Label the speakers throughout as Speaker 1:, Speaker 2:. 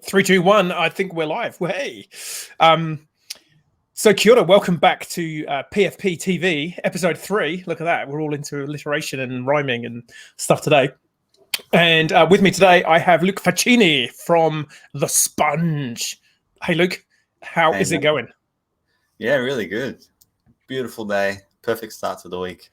Speaker 1: Three, two, one. I think we're live. Well, hey. So kia ora, welcome back to PFPTV, episode 3. Look at that. We're all into alliteration and rhyming and stuff today. And with me today, I have Luke Faccini from The Sponge. Hey, Luke. How is it going?
Speaker 2: Yeah, really good. Beautiful day. Perfect start to the week.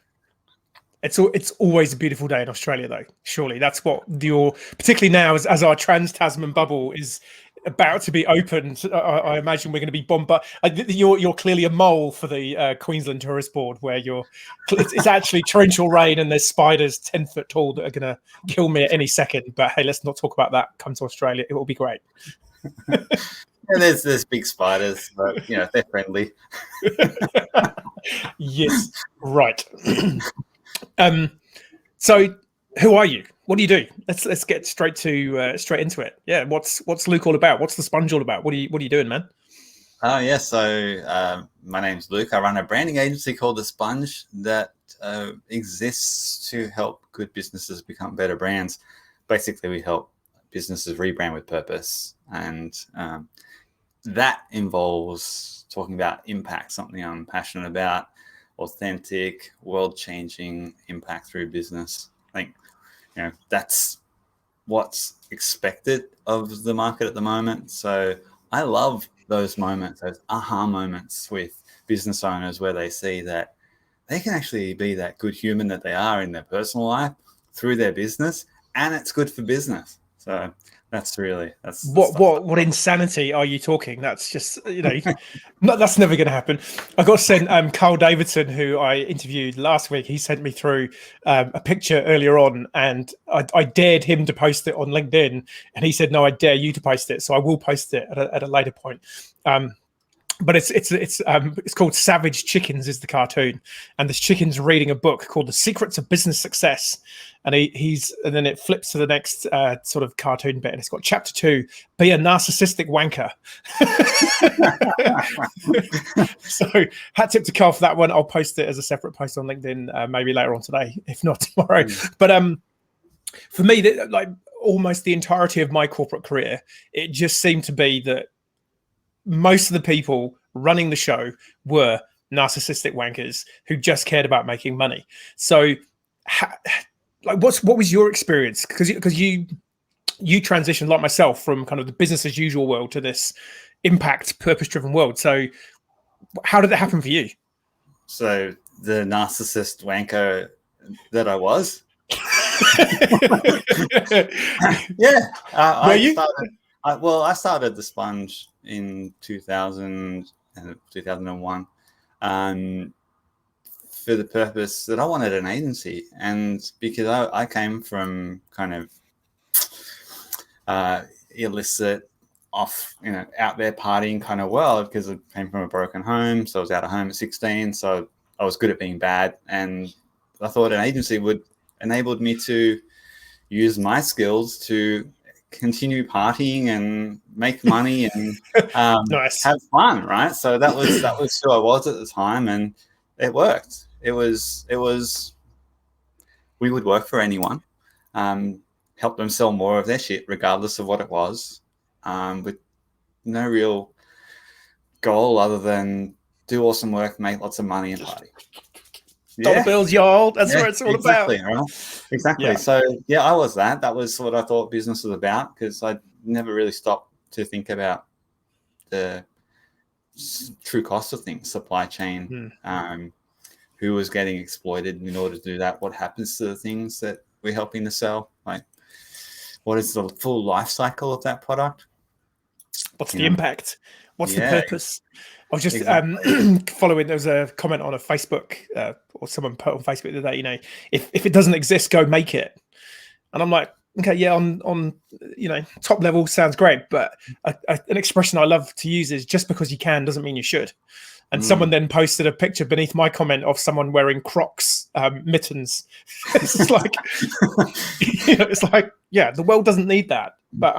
Speaker 1: It's always a beautiful day in Australia, though. Surely that's what particularly now as our Trans-Tasman bubble is about to be opened. I imagine we're going to be bombarded. You're clearly a mole for the Queensland Tourist Board, where it's actually torrential rain and there's spiders 10 foot tall that are going to kill me at any second. But hey, let's not talk about that. Come to Australia, it will be great.
Speaker 2: And there's big spiders, but they're friendly.
Speaker 1: Yes, right. So who are you? What do you do? Let's get straight into it. Yeah, what's Luke all about? What's the Sponge all about? What are you doing, man?
Speaker 2: So my name's Luke. I run a branding agency called The Sponge that exists to help good businesses become better brands. Basically, we help businesses rebrand with purpose, and that involves talking about impact, something I'm passionate about. Authentic, world-changing impact through business. I think, that's what's expected of the market at the moment. So I love those moments, those aha moments with business owners where they see that they can actually be that good human that they are in their personal life through their business, and it's good for business. So that's
Speaker 1: what insanity are you talking? That's just that's never going to happen. I got sent Carl Davidson, who I interviewed last week. He sent me through a picture earlier on, and I dared him to post it on LinkedIn, and he said, "No, I dare you to post it." So I will post it at a later point. But it's called Savage Chickens is the cartoon, and this chicken's reading a book called The Secrets of Business Success, and and then it flips to the next sort of cartoon bit, and it's got chapter 2, be a narcissistic wanker. So hat tip to Carl for that one. I'll post it as a separate post on LinkedIn maybe later on today, if not tomorrow. But for me, like almost the entirety of my corporate career, it just seemed to be that most of the people running the show were narcissistic wankers who just cared about making money. So, what was your experience? Because you transitioned, like myself, from kind of the business as usual world to this impact, purpose-driven world. So, how did that happen for you?
Speaker 2: So, the narcissist wanker that I was. Yeah, I started The Sponge in 2001 for the purpose that I wanted an agency, and because I came from kind of illicit, out there partying kind of world, because I came from a broken home, so I was out of home at 16, so I was good at being bad, and I thought an agency would enable me to use my skills to continue partying and make money and
Speaker 1: nice.
Speaker 2: have fun, right? So that was who I was at the time, and it worked. It was we would work for anyone, help them sell more of their shit regardless of what it was, with no real goal other than do awesome work, make lots of money, and party.
Speaker 1: Dollar bills, y'all. That's what it's all
Speaker 2: exactly,
Speaker 1: about.
Speaker 2: Right? Exactly.
Speaker 1: Yeah.
Speaker 2: So, I was that. That was what I thought business was about, because I never really stopped to think about the true cost of things, supply chain, who was getting exploited in order to do that, what happens to the things that we're helping to sell, like what is the full life cycle of that product?
Speaker 1: What's the impact? What's the purpose? I was just following. There was a comment on a Facebook, or someone put on Facebook the other day. If it doesn't exist, go make it. And I'm like, okay, yeah, on top level sounds great, but an expression I love to use is just because you can doesn't mean you should. And someone then posted a picture beneath my comment of someone wearing Crocs mittens. It's like, yeah, the world doesn't need that. But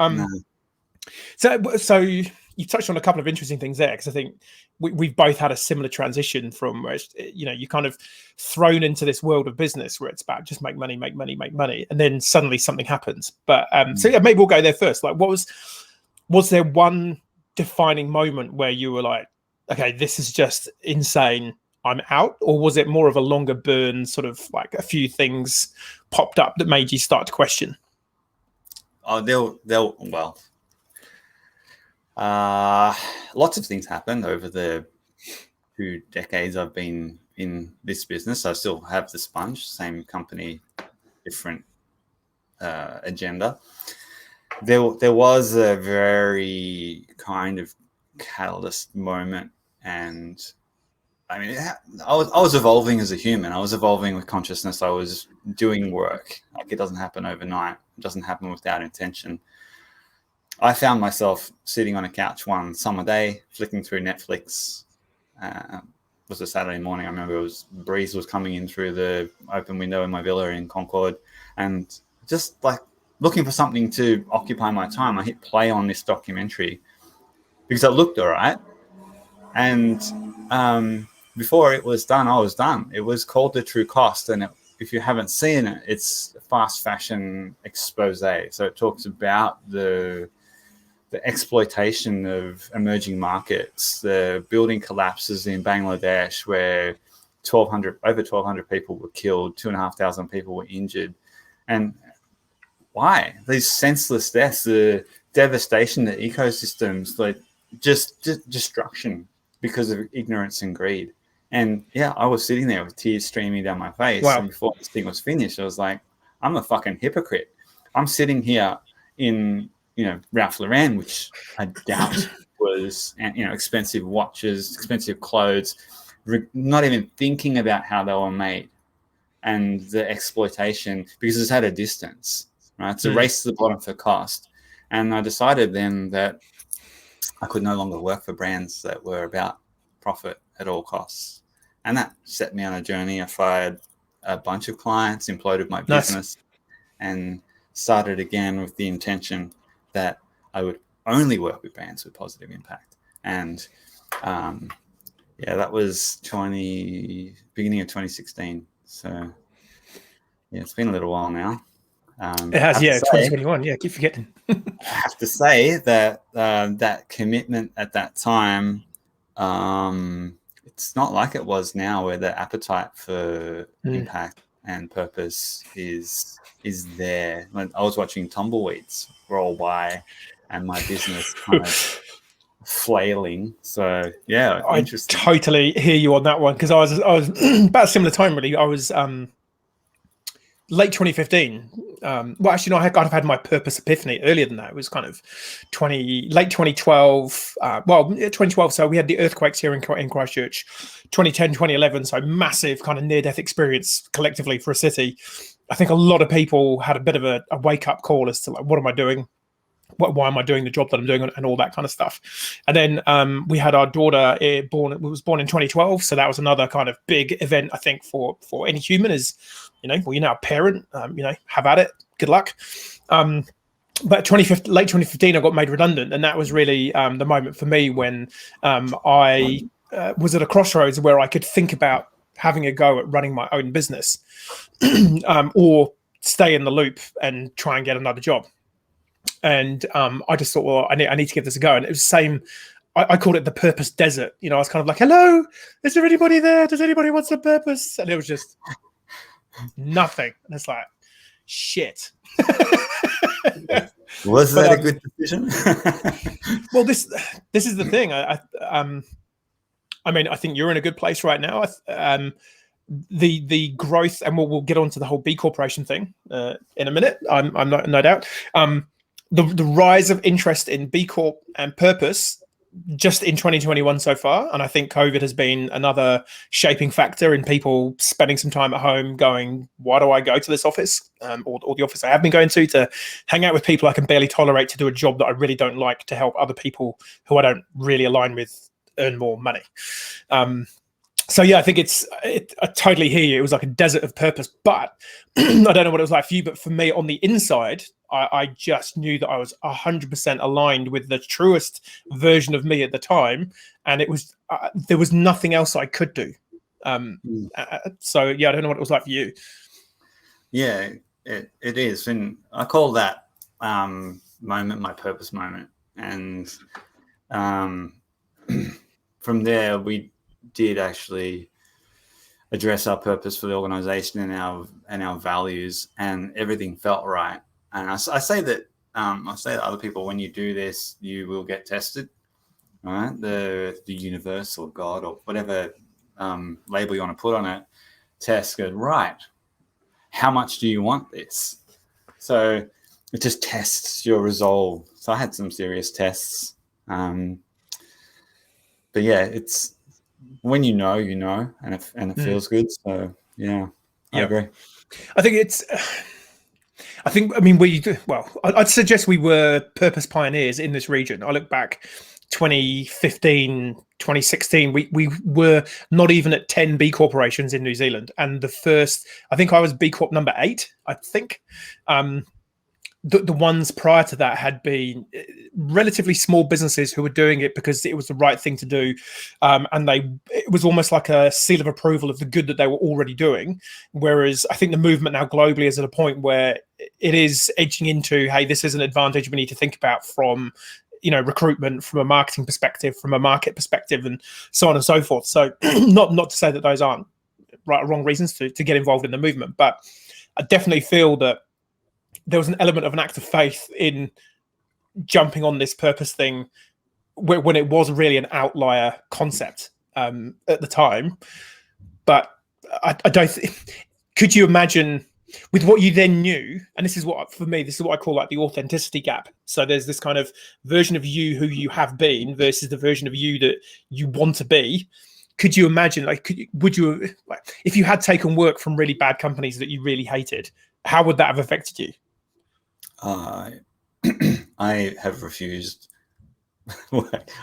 Speaker 1: so you touched on a couple of interesting things there, because I think we've both had a similar transition from where you're kind of thrown into this world of business where it's about just make money, and then suddenly something happens. But so yeah, maybe we'll go there first. Like, what was there one defining moment where you were like, okay, this is just insane, I'm out? Or was it more of a longer burn, sort of like a few things popped up that made you start to question?
Speaker 2: Oh, lots of things happened over the 2 decades I've been in this business. I still have the Sponge, same company, different agenda. There was a very kind of catalyst moment, and I mean, I was evolving as a human. I was evolving with consciousness. I was doing work. Like, it doesn't happen overnight. It doesn't happen without intention. I found myself sitting on a couch one summer day, flicking through Netflix. It was a Saturday morning. I remember breeze was coming in through the open window in my villa in Concord, and just like looking for something to occupy my time, I hit play on this documentary because it looked all right. And before it was done, I was done. It was called The True Cost. And if you haven't seen it, it's a fast fashion expose. So it talks about the exploitation of emerging markets, the building collapses in Bangladesh where over 1,200 people were killed, 2,500 people were injured. And why? These senseless deaths, the devastation, the ecosystems, like just destruction because of ignorance and greed. And yeah, I was sitting there with tears streaming down my face.
Speaker 1: Wow.
Speaker 2: And before this thing was finished, I was like, I'm a fucking hypocrite. I'm sitting here in, Ralph Lauren, which I doubt was, expensive watches, expensive clothes, not even thinking about how they were made and the exploitation, because it's at a distance, right? It's a race to the bottom for cost. And I decided then that I could no longer work for brands that were about profit at all costs. And that set me on a journey. I fired a bunch of clients, imploded my business, and started again with the intention that I would only work with brands with positive impact. And that was beginning of 2016. So yeah, it's been a little while now.
Speaker 1: It has, 2021. Yeah, keep forgetting.
Speaker 2: I have to say that that commitment at that time, it's not like it was now, where the appetite for impact and purpose is there. When I was watching tumbleweeds roll by, and my business kind of flailing. So yeah, interesting.
Speaker 1: I totally hear you on that one, because I was about a similar time, really. I was late 2015. Well, actually, no, I'd have had my purpose epiphany earlier than that. It was kind of late 2012. 2012. So we had the earthquakes here in Christchurch, 2010, 2011. So massive kind of near-death experience collectively for a city. I think a lot of people had a bit of a wake-up call as to, like, what am I doing? Why am I doing the job that I'm doing, and all that kind of stuff. And then we had our daughter was born in 2012. So that was another kind of big event, I think, for any human is, well, you're now a parent, have at it. Good luck. But late 2015, I got made redundant. And that was really the moment for me when I was at a crossroads where I could think about having a go at running my own business or stay in the loop and try and get another job. And I just thought, well, I need to give this a go. And it was the same. I called it the purpose desert. I was kind of like, hello, is there anybody there? Does anybody want some purpose? And it was just nothing. And it's like, shit.
Speaker 2: Was that a good decision?
Speaker 1: Well, this is the thing. I mean, I think you're in a good place right now. The growth, and we'll get on to the whole B Corporation thing in a minute. I'm not, no doubt. The rise of interest in B Corp and purpose just in 2021 so far. And I think COVID has been another shaping factor in people spending some time at home going, why do I go to this office or the office I have been going to hang out with people I can barely tolerate, to do a job that I really don't like, to help other people who I don't really align with earn more money. So yeah, I think I totally hear you. It was like a desert of purpose, but I don't know what it was like for you, but for me on the inside, I just knew that I was 100% aligned with the truest version of me at the time. And it was, there was nothing else I could do. So yeah, I don't know what it was like for you.
Speaker 2: Yeah, it is. And I call that moment my purpose moment. And from there, we did actually address our purpose for the organization and our values, and everything felt right. And I say that to other people, when you do this, you will get tested, right? The universe or God or whatever label you want to put on it, test goes, right, how much do you want this? So it just tests your resolve. So I had some serious tests. But yeah, it's when you know, and it feels good. So yeah, I agree.
Speaker 1: I mean, we do well. I'd suggest we were purpose pioneers in this region. I look back 2015, 2016, we were not even at 10 B corporations in New Zealand. And the first, I think I was B Corp number 8, I think. The ones prior to that had been relatively small businesses who were doing it because it was the right thing to do. And it was almost like a seal of approval of the good that they were already doing. Whereas I think the movement now globally is at a point where it is edging into, hey, this is an advantage we need to think about from, recruitment, from a marketing perspective, from a market perspective, and so on and so forth. So not to say that those aren't right or wrong reasons to get involved in the movement, but I definitely feel that there was an element of an act of faith in jumping on this purpose thing when it was really an outlier concept at the time. But I don't could you imagine with what you then knew, and this is what I call like the authenticity gap. So there's this kind of version of you who you have been versus the version of you that you want to be. Could you imagine, would you, if you had taken work from really bad companies that you really hated, how would that have affected you?
Speaker 2: I have refused.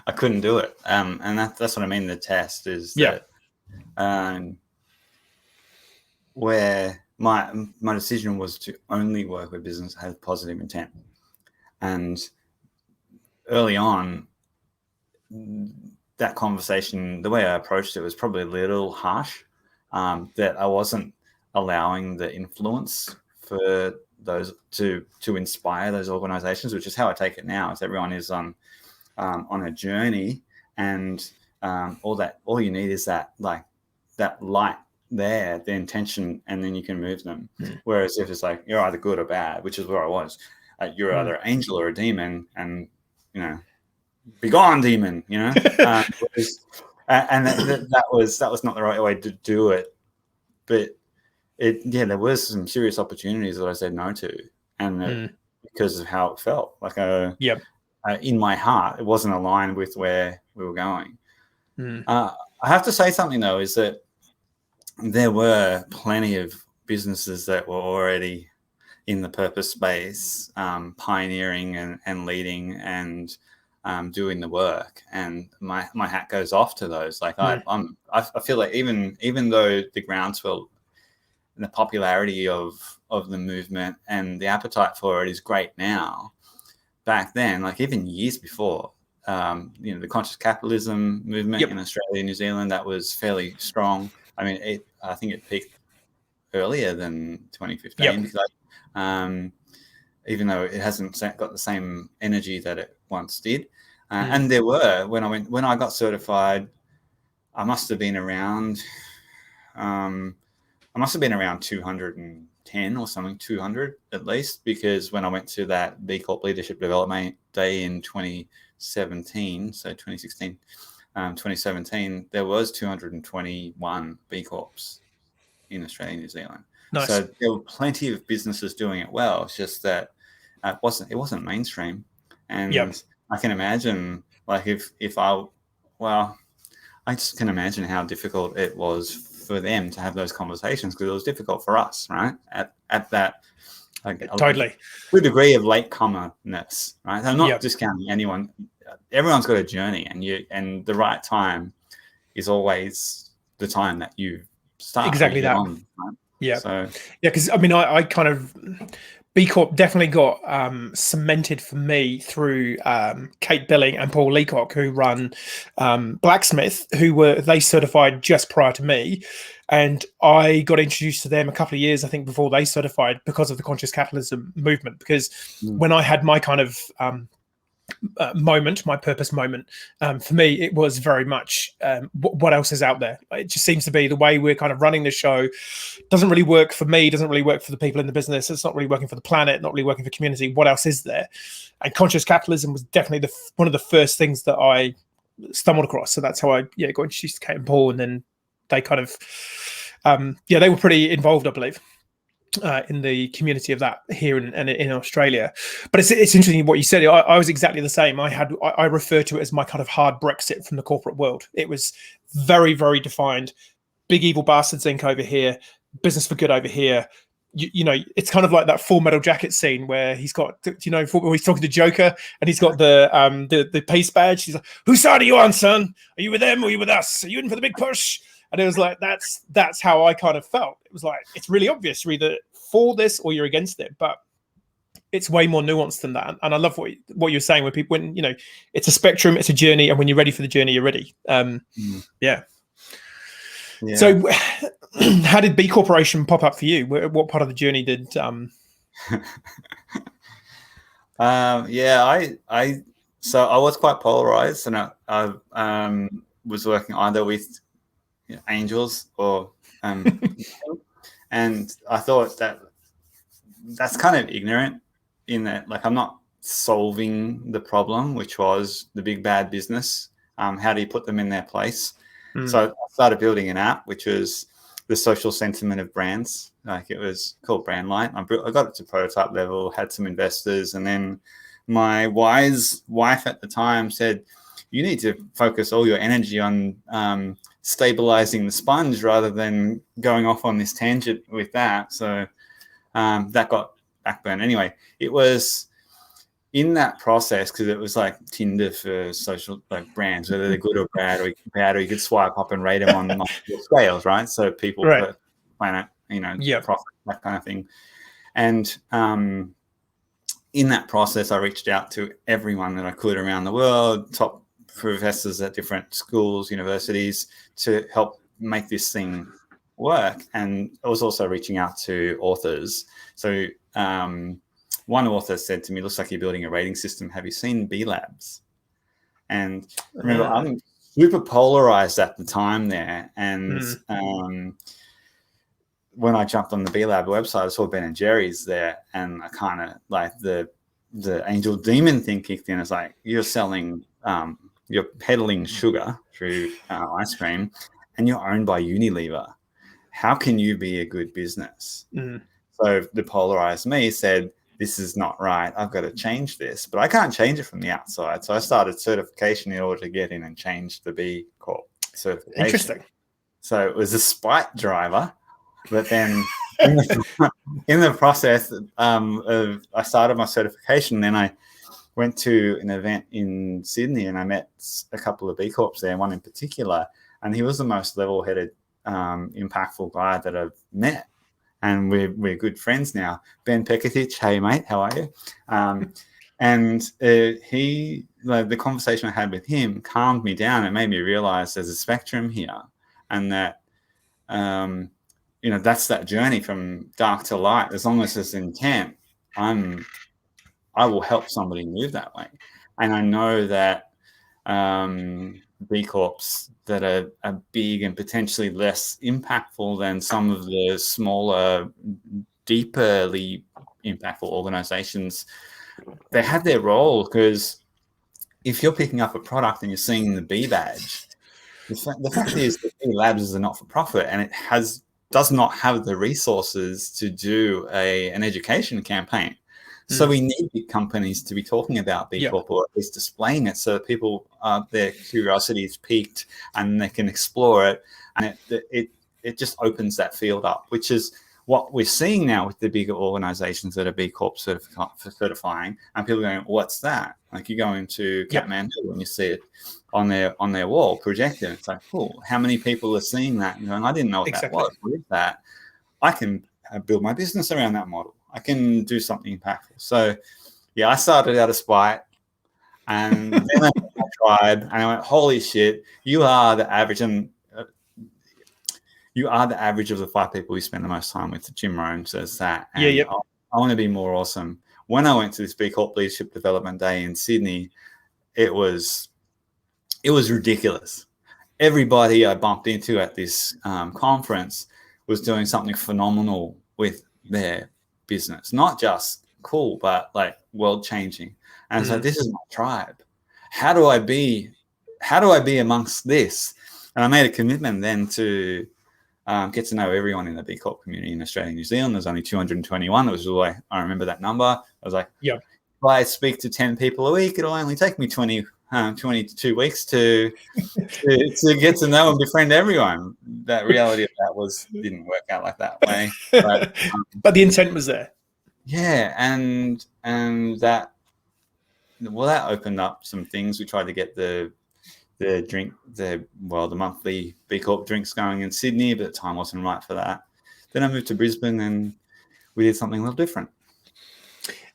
Speaker 2: I couldn't do it. And that's what I mean. The test is that where my decision was to only work with business that has positive intent. And early on, that conversation, the way I approached it was probably a little harsh, that I wasn't allowing the influence for those to inspire those organizations, which is how I take it now. Is everyone is on a journey, and all you need is that light there, the intention, and then you can move them. Whereas if it's like you're either good or bad, which is where I was, you're either angel or a demon, and be gone, demon. And that was not the right way to do it. But there was some serious opportunities that I said no to, and because of how it felt. In my heart, it wasn't aligned with where we were going. I have to say something though, is that there were plenty of businesses that were already in the purpose space, pioneering and leading and doing the work, and my hat goes off to those. I feel like even though the groundswell and the popularity of the movement and the appetite for it is great now, back then, even years before, the conscious capitalism movement in Australia and New Zealand, that was fairly strong. I mean, I think it peaked earlier than 2015, because even though it hasn't got the same energy that it once did. And there were, when I got certified, I must have been around 210 or something, 200 at least, because when I went to that B Corp Leadership Development Day in 2017, so 2016, 2017, there was 221 B Corps in Australia and New Zealand. Nice. So there were plenty of businesses doing it well. It's just that it wasn't mainstream. And I can imagine, I just can imagine how difficult it was for them to have those conversations, because it was difficult for us, right? At that,
Speaker 1: totally,
Speaker 2: good degree of latecomerness, right? I'm not discounting anyone. Everyone's got a journey, and the right time is always the time that you start.
Speaker 1: Exactly that.
Speaker 2: On, right?
Speaker 1: Yeah. So because I mean, I kind of B Corp definitely got cemented for me through Kate Billing and Paul Leacock, who run Blacksmith, they certified just prior to me. And I got introduced to them a couple of years, I think, before they certified, because of the conscious capitalism movement. Because when I had my kind of moment, my purpose moment. For me, it was very much what else is out there. It just seems to be the way we're kind of running the show doesn't really work for me, doesn't really work for the people in the business. It's not really working for the planet, not really working for community. What else is there? And conscious capitalism was definitely one of the first things that I stumbled across. So that's how I got introduced to Kate and Paul, and then they kind of they were pretty involved, I believe, in the community of that here in Australia. But it's interesting what you said. I was exactly the same. I refer to it as my kind of hard Brexit from the corporate world. It was very, very defined. Big evil bastards Inc. over here, business for good over here. You know, it's kind of like that Full Metal Jacket scene where he's got, when he's talking to Joker and he's got the peace badge. He's like, "Whose side are you on, son? Are you with them or are you with us? Are you in for the big push?" And it was like, that's how I kind of felt. It was like, it's really obvious. You're either for this or you're against it, but it's way more nuanced than that. And I love what you're saying when it's a spectrum, it's a journey, and when you're ready for the journey, you're ready. Yeah. So how did B Corporation pop up for you? What part of the journey did
Speaker 2: So I was quite polarized, and I was working either with angels or and I thought that's kind of ignorant, in that, like, I'm not solving the problem, which was the big bad business. How do you put them in their place? So I started building an app, which was the social sentiment of brands. Like, it was called Brandlight. I got it to prototype level, had some investors, and then my wise wife at the time said, "You need to focus all your energy on stabilizing the sponge rather than going off on this tangent with that." So that got backburned. Anyway, it was in that process, because it was like Tinder for social, like, brands, whether they're good or bad, or you could swipe up and rate them on multiple scales, right? So people, right, planet, profit, that kind of thing. And in that process, I reached out to everyone that I could around the world, top professors at different schools, universities, to help make this thing work. And I was also reaching out to authors. So one author said to me, "Looks like you're building a rating system. Have you seen B Labs?" And remember, I'm super polarized at the time there. And when I jumped on the B Lab website, I saw Ben and Jerry's there, and I kind of, like, the angel demon thing kicked in. It's like, you're selling, you're peddling sugar through ice cream, and you're owned by Unilever. How can you be a good business? So the polarized me said, "This is not right. I've got to change this." But I can't change it from the outside. So I started certification in order to get in and change the B Corp certification.
Speaker 1: Interesting.
Speaker 2: So it was a spite driver. But then in the process, I started my certification. Then I went to an event in Sydney, and I met a couple of B Corps there, one in particular. And he was the most level-headed, impactful guy that I've met. And we're good friends now. Ben Pekatich, hey mate, how are you? And the conversation I had with him calmed me down. It made me realize there's a spectrum here, and that that's that journey from dark to light. As long as there's intent, I will help somebody move that way. And I know that B Corps that are big and potentially less impactful than some of the smaller, deeply impactful organizations, they have their role, because if you're picking up a product and you're seeing the B badge, the fact is that B Labs is a not-for-profit, and it does not have the resources to do an education campaign. So we need big companies to be talking about B Corp, or at least displaying it, so that people, their curiosity is piqued and they can explore it. And it just opens that field up, which is what we're seeing now with the bigger organizations that are B Corp certifying. And people are going, "What's that?" Like, you go into Kathmandu and you see it on their wall projected. It's like, cool. How many people are seeing that and going, "I didn't know what that was. What is that? I can build my business around that model. I can do something impactful." So, I started out of spite, and then I tried, and I went, "Holy shit, you are the average." And you are the average of the 5 people you spend the most time with. Jim Rohn says that. And I want to be more awesome. when I went to this B Corp Leadership Development Day in Sydney, it was ridiculous. Everybody I bumped into at this conference was doing something phenomenal with their business, not just cool, but like world changing. And so this is my tribe. How do I be amongst this? And I made a commitment then to get to know everyone in the B Corp community in Australia and New Zealand. There's only 221. It was why I remember that number. I was like,
Speaker 1: yeah,
Speaker 2: if I speak to 10 people a week, it'll only take me 22 weeks to get to know and befriend everyone. That reality of that didn't work out like that way.
Speaker 1: But the intent was there.
Speaker 2: Yeah, and that opened up some things. We tried to get the monthly B Corp drinks going in Sydney, but the time wasn't right for that. Then I moved to Brisbane and we did something a little different.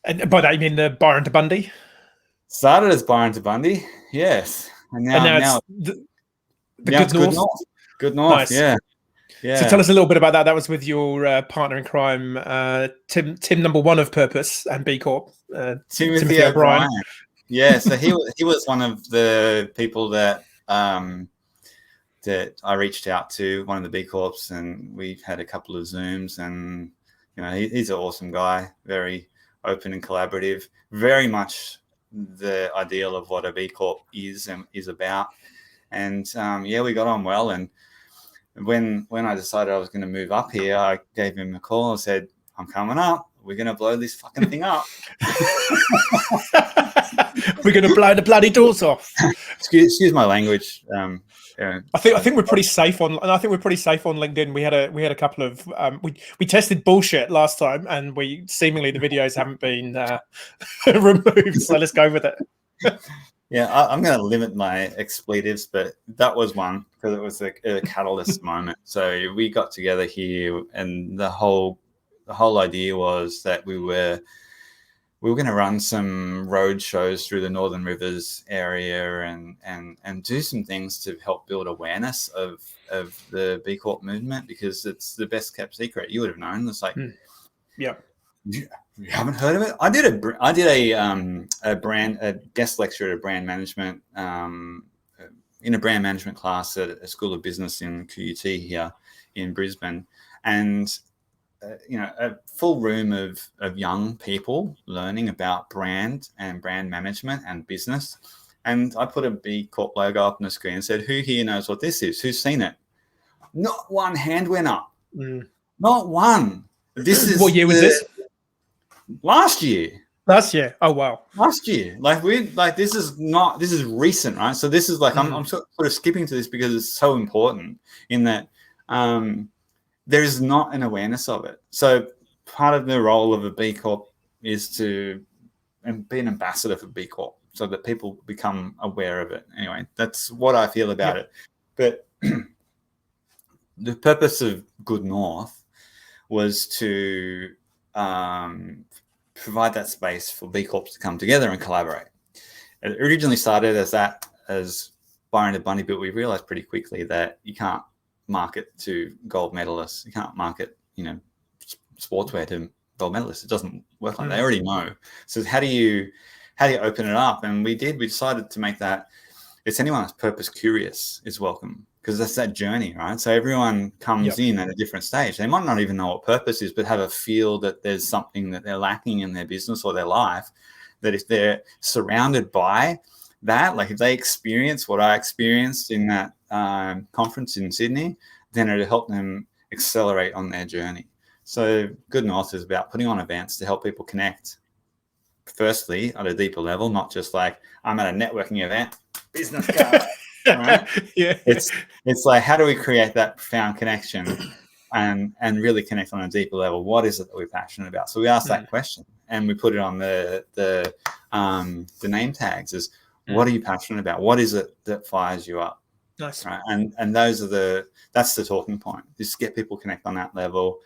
Speaker 1: And by that you mean the Byron to Bundy?
Speaker 2: Started as Byron to Bundy, yes. And now
Speaker 1: it's Good North.
Speaker 2: Good North,
Speaker 1: nice.
Speaker 2: Yeah.
Speaker 1: So tell us a little bit about that. That was with your partner in crime, Tim number one of Purpose and B Corp, Timothy O'Brien.
Speaker 2: Yeah, so he was one of the people that that I reached out to, one of the B Corps, and we've had a couple of Zooms, and he's an awesome guy, very open and collaborative, very much the ideal of what a B Corp is and is about. And we got on well. And when I decided I was going to move up here, I gave him a call and said, I'm coming up. We're going to blow this fucking thing up.
Speaker 1: We're going to blow the bloody doors off.
Speaker 2: Excuse my language.
Speaker 1: I think we're pretty safe on. I think we're pretty safe on LinkedIn. We had a couple of we tested bullshit last time, and we seemingly the videos haven't been removed. So let's go with it.
Speaker 2: Yeah, I'm going to limit my expletives, but that was one because it was a catalyst moment. So we got together here, and the whole idea was that we were going to run some road shows through the Northern Rivers area and do some things to help build awareness of the B Corp movement, because it's the best kept secret. You would have known. It's like,
Speaker 1: yeah.
Speaker 2: You haven't heard of it? I did a guest lecture at a brand management in a brand management class at a School of Business in QUT here in Brisbane, and a full room of young people learning about brand and brand management and business. And I put a B Corp logo up on the screen and said, "Who here knows what this is? Who's seen it?" Not one hand went up. Not one. This is
Speaker 1: what year was this?
Speaker 2: Last year.
Speaker 1: Oh wow.
Speaker 2: Last year. This is recent, right? So this is I'm sort of skipping to this because it's so important in that there is not an awareness of it. So part of the role of a B Corp is to be an ambassador for B Corp so that people become aware of it. Anyway, that's what I feel about it. But the purpose of Good North was to provide that space for B Corps to come together and collaborate. It originally started as Byron to Bundy, but we realized pretty quickly that you can't market to gold medalists. You can't market, sportswear to gold medalists. It doesn't work like that. They already know. So how do you open it up? And we decided to make that it's anyone that's purpose curious is welcome, because that's that journey, right? So everyone comes in at a different stage. They might not even know what purpose is, but have a feel that there's something that they're lacking in their business or their life, that if they're surrounded by that, like if they experience what I experienced in that conference in Sydney, then it'll help them accelerate on their journey. So Good North is about putting on events to help people connect, firstly, at a deeper level, not just like I'm at a networking event, business card. Right?
Speaker 1: Yeah.
Speaker 2: It's like, how do we create that profound connection and really connect on a deeper level? What is it that we're passionate about? So we asked that question and we put it on the name tags as what are you passionate about? What is it that fires you up?
Speaker 1: Nice.
Speaker 2: Right. And that's the talking point, is to get people connect on that level.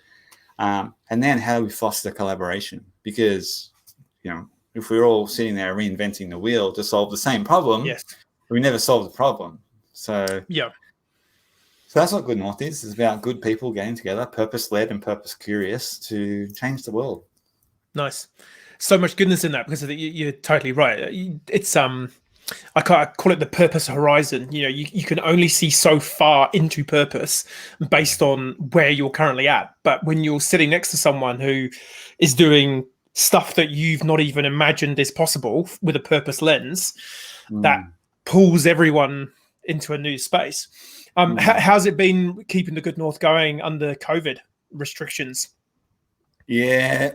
Speaker 2: And then how do we foster collaboration? Because, if we're all sitting there reinventing the wheel to solve the same problem, we never solve the problem. So that's what Good North is. It's about good people getting together, purpose-led and purpose-curious, to change the world.
Speaker 1: Nice. so much goodness in that, because I think you're totally right. It's I call it the purpose horizon. You know, you can only see so far into purpose based on where you're currently at. But when you're sitting next to someone who is doing stuff that you've not even imagined is possible with a purpose lens, that pulls everyone into a new space. How's it been keeping the Good North going under COVID restrictions?
Speaker 2: Yeah,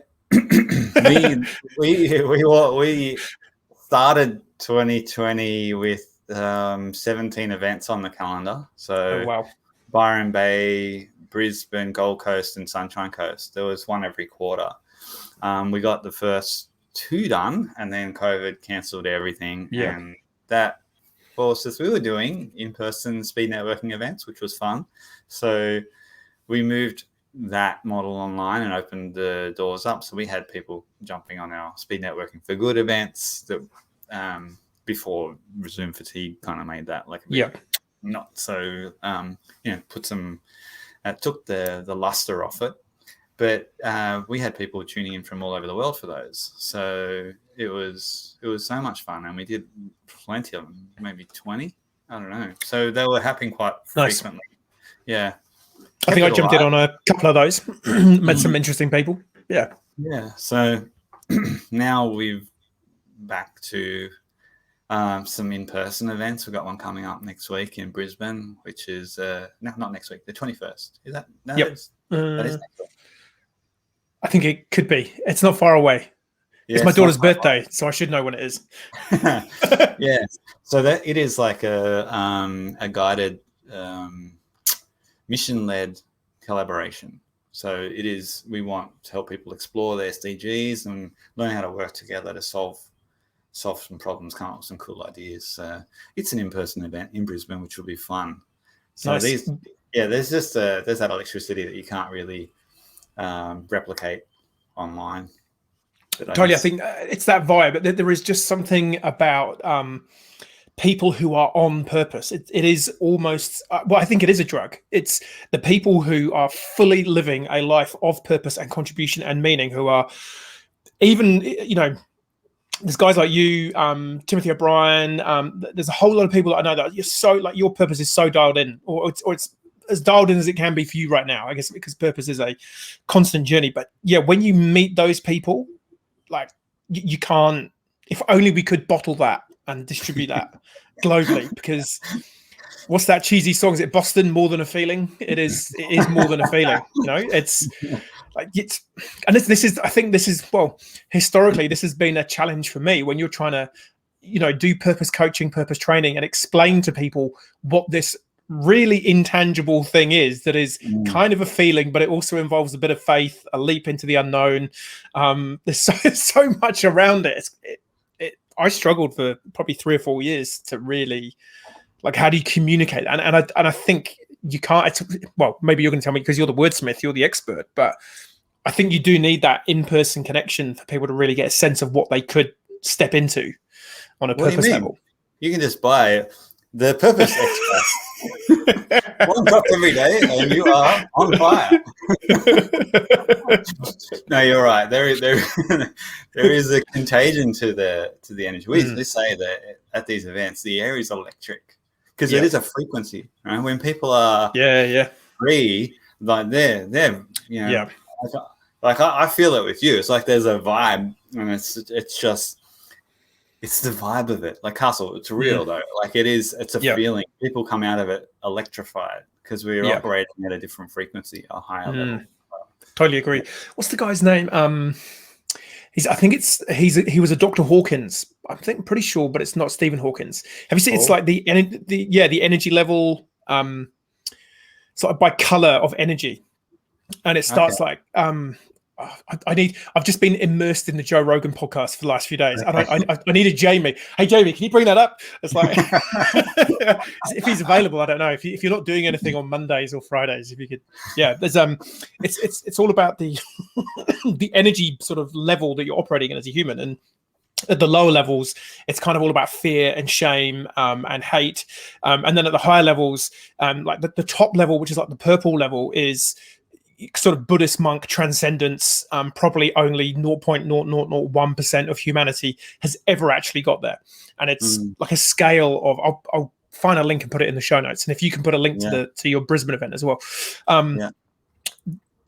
Speaker 2: we started 2020 with 17 events on the calendar. So
Speaker 1: wow.
Speaker 2: Byron Bay, Brisbane, Gold Coast, and Sunshine Coast. There was one every quarter. We got the first 2 done, and then COVID cancelled everything.
Speaker 1: Yeah.
Speaker 2: And that forced us. We were doing in-person speed networking events, which was fun. So we moved that model online and opened the doors up. So we had people jumping on our speed networking for good events that before Zoom fatigue kind of made that like not so put some took the luster off it. But we had people tuning in from all over the world for those. So it was so much fun, and we did plenty of them, maybe 20. I don't know. So they were happening quite frequently. Yeah.
Speaker 1: I think I jumped in on a couple of those. Met some interesting people. Yeah.
Speaker 2: Yeah. So now we've back to some in-person events. We've got one coming up next week in Brisbane, which is not next week, the 21st. Is that? No,
Speaker 1: yep.
Speaker 2: That is next week.
Speaker 1: I think it could be. It's not far away. Yeah, it's my daughter's birthday, so I should know when it is.
Speaker 2: Yeah. So that it is like a guided mission-led collaboration. So it is. We want to help people explore their SDGs and learn how to work together to solve some problems, come up with some cool ideas. It's an in-person event in Brisbane, which will be fun. So nice. There's just there's that electricity that you can't really replicate online.
Speaker 1: Totally, I think it's that vibe. There is just something about people who are on purpose. It is almost, I think it is a drug. It's the people who are fully living a life of purpose and contribution and meaning, who are even, there's guys like you, Timothy O'Brien. There's a whole lot of people that I know that you're so like your purpose is so dialed in, or it's as dialed in as it can be for you right now, I guess, because purpose is a constant journey. But yeah, when you meet those people, like you can't, if only we could bottle that and distribute that globally, because what's that cheesy song? Is it Boston? More than a feeling? It is more than a feeling. It's like I think this is historically, this has been a challenge for me when you're trying to, do purpose coaching, purpose training, and explain to people what this really intangible thing is that is kind of a feeling, but it also involves a bit of faith, a leap into the unknown. There's so much around it. I struggled for probably 3 or 4 years to really, like, how do you communicate? And I think you can't. Maybe you're going to tell me because you're the wordsmith, you're the expert, but I think you do need that in-person connection for people to really get a sense of what they could step into on a purpose level.
Speaker 2: You can just buy the Purpose Express. One drop every day, and you are on fire. No, you're right. There is a contagion to the energy. We say that at these events, the air is electric because it is a frequency. Right? When people are free, like they're like I feel it with you. It's like there's a vibe, and it's the vibe of it. Like Castle, it's real though. Like it's a feeling. People come out of it electrified because we're operating at a different frequency, a higher level.
Speaker 1: Totally agree. What's the guy's name? He was a Dr. Hawkins. I'm pretty sure, but it's not Stephen Hawkins. Have you seen? It's like the energy level. It's like by color of energy, and it starts like I've just been immersed in the Joe Rogan podcast for the last few days, and I needed Jamie. Hey, Jamie, can you bring that up? It's like if he's available, I don't know. If you're not doing anything on Mondays or Fridays, if you could, there's it's all about the the energy sort of level that you're operating in as a human, and at the lower levels, it's kind of all about fear and shame and hate, and then at the higher levels, like the top level, which is like the purple level, is sort of Buddhist monk transcendence, probably only 0.0001% of humanity has ever actually got there. And it's like a scale of, I'll find a link and put it in the show notes. And if you can put a link to your Brisbane event as well.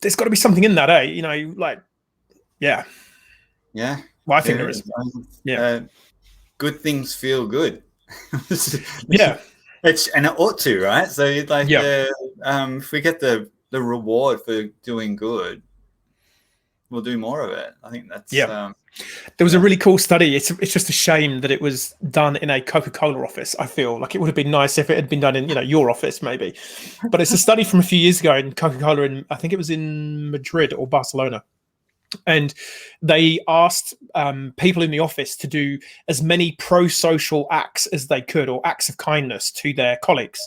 Speaker 1: There's got to be something in that, you know, like,
Speaker 2: yeah.
Speaker 1: Well, I think there is.
Speaker 2: Good things feel good.
Speaker 1: Yeah.
Speaker 2: And it ought to, right? So like, if we get the reward for doing good, we'll do more of it. I think that's
Speaker 1: there was a really cool study. It's just a shame that it was done in a Coca-Cola office. I feel like it would have been nice if it had been done in, you know, your office maybe. But it's a study from a few years ago in Coca-Cola, and I think it was in Madrid or Barcelona. And they asked people in the office to do as many pro-social acts as they could, or acts of kindness to their colleagues.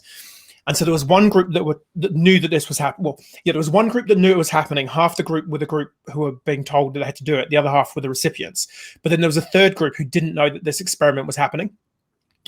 Speaker 1: And so there was one group that knew that this was happening. Well, there was one group that knew it was happening. Half the group were the group who were being told that they had to do it. The other half were the recipients. But then there was a third group who didn't know that this experiment was happening.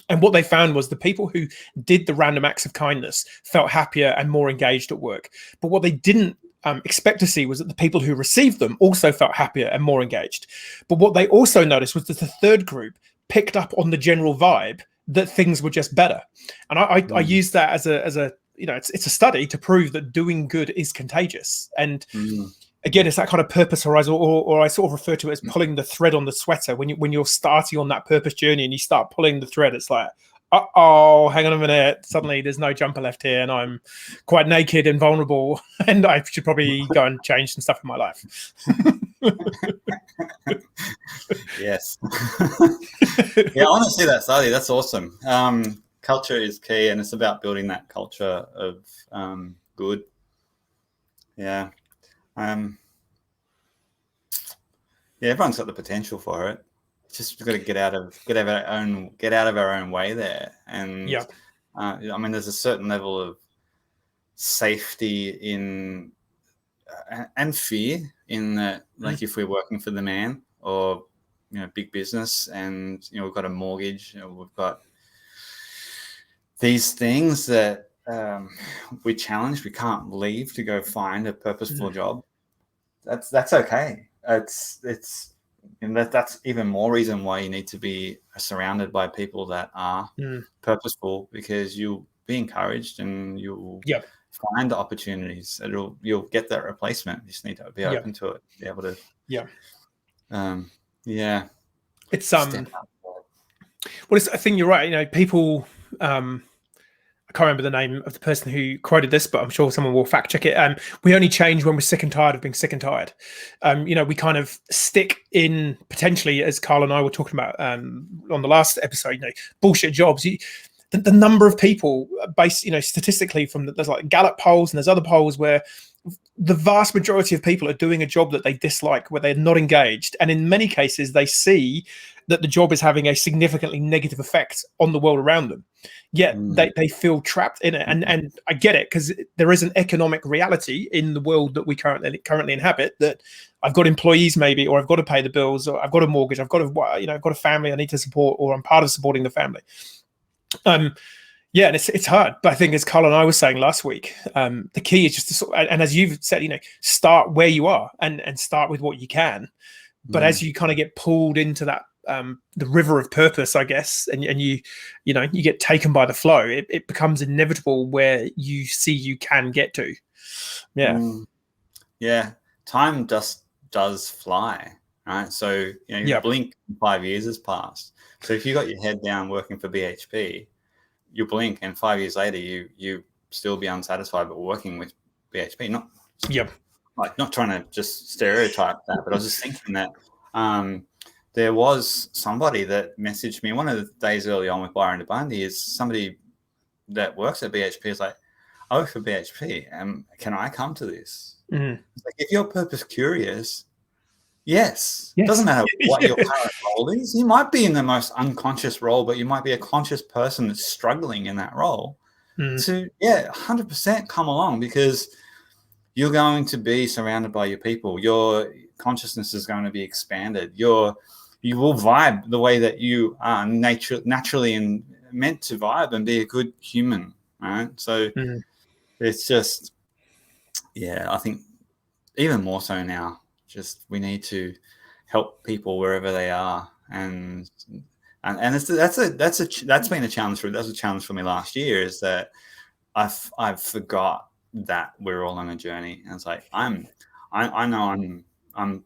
Speaker 1: And what they found was the people who did the random acts of kindness felt happier and more engaged at work. But what they didn't expect to see was that the people who received them also felt happier and more engaged. But what they also noticed was that the third group picked up on the general vibe that things were just better. And I use that as a you know, it's a study to prove that doing good is contagious. And again, it's that kind of purpose horizon, or I sort of refer to it as pulling the thread on the sweater. When you're starting on that purpose journey and you start pulling the thread, it's like, uh-oh, hang on a minute. Suddenly there's no jumper left here and I'm quite naked and vulnerable and I should probably go and change some stuff in my life.
Speaker 2: Yes. Yeah, I want to see that study. That's awesome. Culture is key, and it's about building that culture of good. Yeah. Yeah, everyone's got the potential for it. Just got to get out of our own way there. And I mean, there's a certain level of safety in and fear in that, like if we're working for the man or, you know, big business, and, you know, we've got a mortgage, you know, we've got these things that we challenge. We can't leave to go find a purposeful job. That's okay. And that's even more reason why you need to be surrounded by people that are purposeful, because you'll be encouraged and you'll find the opportunities. You'll get that replacement. You just need to be open to it, be able to.
Speaker 1: It's well, I think you're right. You know, people. I can't remember the name of the person who quoted this, but I'm sure someone will fact check it. We only change when we're sick and tired of being sick and tired. You know, we kind of stick in, potentially, as Carl and I were talking about on the last episode, you know, bullshit jobs. The number of people based, you know, statistically there's like Gallup polls and there's other polls where the vast majority of people are doing a job that they dislike, where they're not engaged. And in many cases, they see that the job is having a significantly negative effect on the world around them. Yet they feel trapped in it. And I get it, because there is an economic reality in the world that we currently inhabit, that I've got employees maybe, or I've got to pay the bills, or I've got a mortgage, I've got a family I need to support, or I'm part of supporting the family. Yeah, and it's hard. But I think, as Carl and I were saying last week, the key is just to and as you've said, you know, start where you are and start with what you can. But as you kind of get pulled into that the river of purpose, I guess, and you get taken by the flow, it becomes inevitable where you see you can get to.
Speaker 2: Time just does fly, right? So, you know, you blink, 5 years has passed. So if you got your head down working for BHP, you blink and 5 years later you still be unsatisfied but working with BHP. Not trying to just stereotype that, but I was just thinking that there was somebody that messaged me one of the days early on with Byron DeBundy. Is somebody that works at BHP is like, I work for BHP, can I come to this? It's like, if you're purpose curious, yes. It doesn't matter what your current role is. You might be in the most unconscious role, but you might be a conscious person that's struggling in that role. So 100% come along, because you're going to be surrounded by your people. Your consciousness is going to be expanded. You will vibe the way that you are naturally and meant to vibe and be a good human, right? So it's just, I think even more so now. Just we need to help people wherever they are, and that's been a challenge for that's a challenge for me last year, is that I've forgot that we're all on a journey, and it's like I know I'm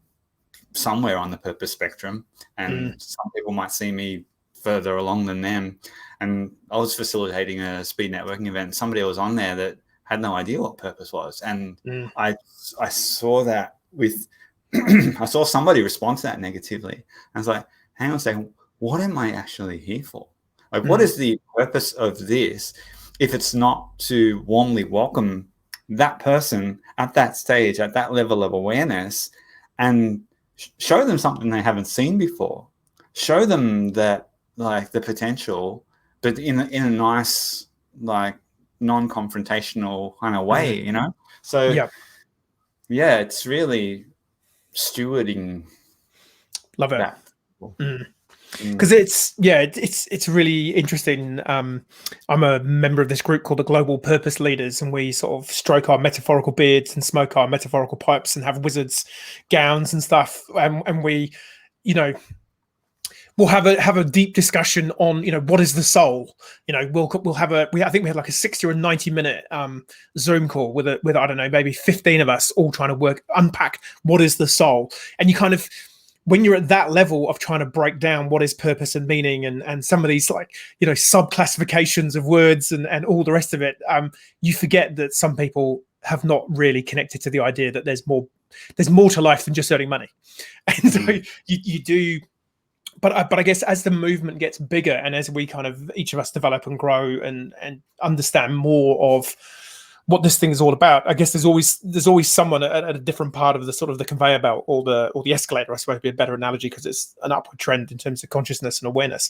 Speaker 2: somewhere on the purpose spectrum, and some people might see me further along than them. And I was facilitating a speed networking event. Somebody was on there that had no idea what purpose was, and I saw that with I saw somebody respond to that negatively. I was like, hang on a second, what am I actually here for? Like, what is the purpose of this if it's not to warmly welcome that person at that stage, at that level of awareness, and show them something they haven't seen before, show them that, like, the potential, but in a nice, like, non-confrontational kind of way, you know? So yeah, it's really stewarding.
Speaker 1: Love it.
Speaker 2: That.
Speaker 1: Because it's really interesting. I'm a member of this group called the Global Purpose Leaders, and we sort of stroke our metaphorical beards and smoke our metaphorical pipes and have wizards gowns and stuff, and we, you know, we'll have a deep discussion on, you know, what is the soul. You know, we'll have I think we had like a 60 or 90-minute Zoom call with I don't know, maybe 15 of us all trying to unpack what is the soul. And you kind of, when you're at that level of trying to break down what is purpose and meaning, and some of these, like, you know, sub classifications of words and all the rest of it, you forget that some people have not really connected to the idea that there's more to life than just earning money. And so you do. But I guess as the movement gets bigger, and as we kind of, each of us develop and grow and understand more of what this thing is all about, I guess there's always someone at a different part of the sort of the conveyor belt, or the escalator, I suppose would be a better analogy, because it's an upward trend in terms of consciousness and awareness.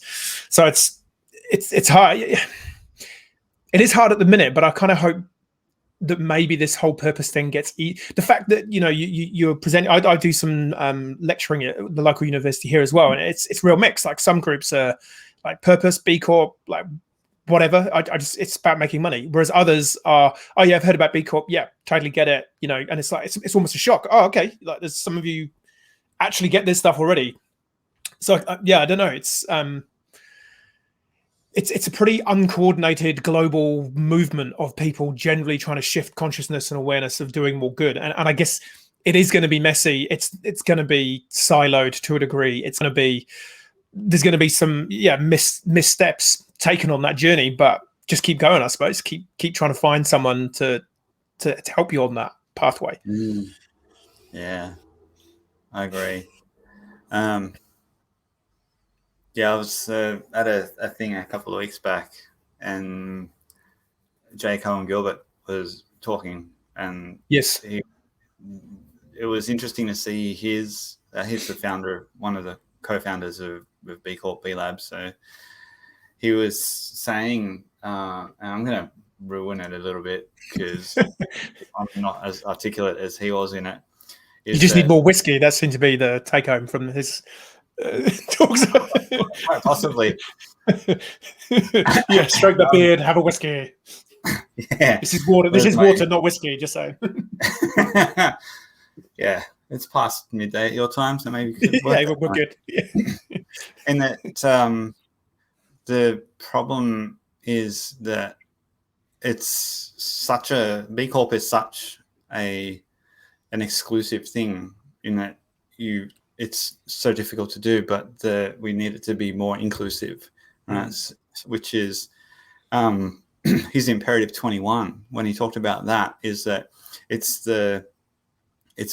Speaker 1: So it's hard. It is hard at the minute, but I kind of hope that maybe this whole purpose thing gets the fact that, you know, you're presenting. I do some lecturing at the local university here as well, and it's real mixed. Like, some groups are like purpose, B Corp, like whatever. I just, it's about making money, whereas others are, oh yeah, I've heard about B Corp, yeah, totally get it, you know. And it's like it's almost a shock. Oh, okay, like there's some of you actually get this stuff already. So yeah, I don't know. It's a pretty uncoordinated global movement of people generally trying to shift consciousness and awareness of doing more good. And I guess it is going to be messy. It's going to be siloed to a degree. There's going to be some missteps taken on that journey, but just keep going, I suppose. Keep trying to find someone to help you on that pathway.
Speaker 2: Yeah, I agree. Yeah, I was at a thing a couple of weeks back, and J. Cohen Gilbert was talking, and
Speaker 1: yes,
Speaker 2: it was interesting to see he's the founder, one of the co-founders of B Corp B Lab. So he was saying, and I'm going to ruin it a little bit because I'm not as articulate as he was in it.
Speaker 1: You just need more whiskey. That seemed to be the take home from his talks.
Speaker 2: Quite possibly.
Speaker 1: Yeah, stroke the beard, have a whiskey.
Speaker 2: Yeah,
Speaker 1: this is water. This is water, not whiskey. Just saying.
Speaker 2: Yeah, it's past midday at your time, so maybe
Speaker 1: yeah, we're good. Yeah.
Speaker 2: And that the problem is that it's such a B Corp is such an exclusive thing, in that it's so difficult to do, but we need it to be more inclusive, right? Which is his imperative 21, when he talked about that, is that it's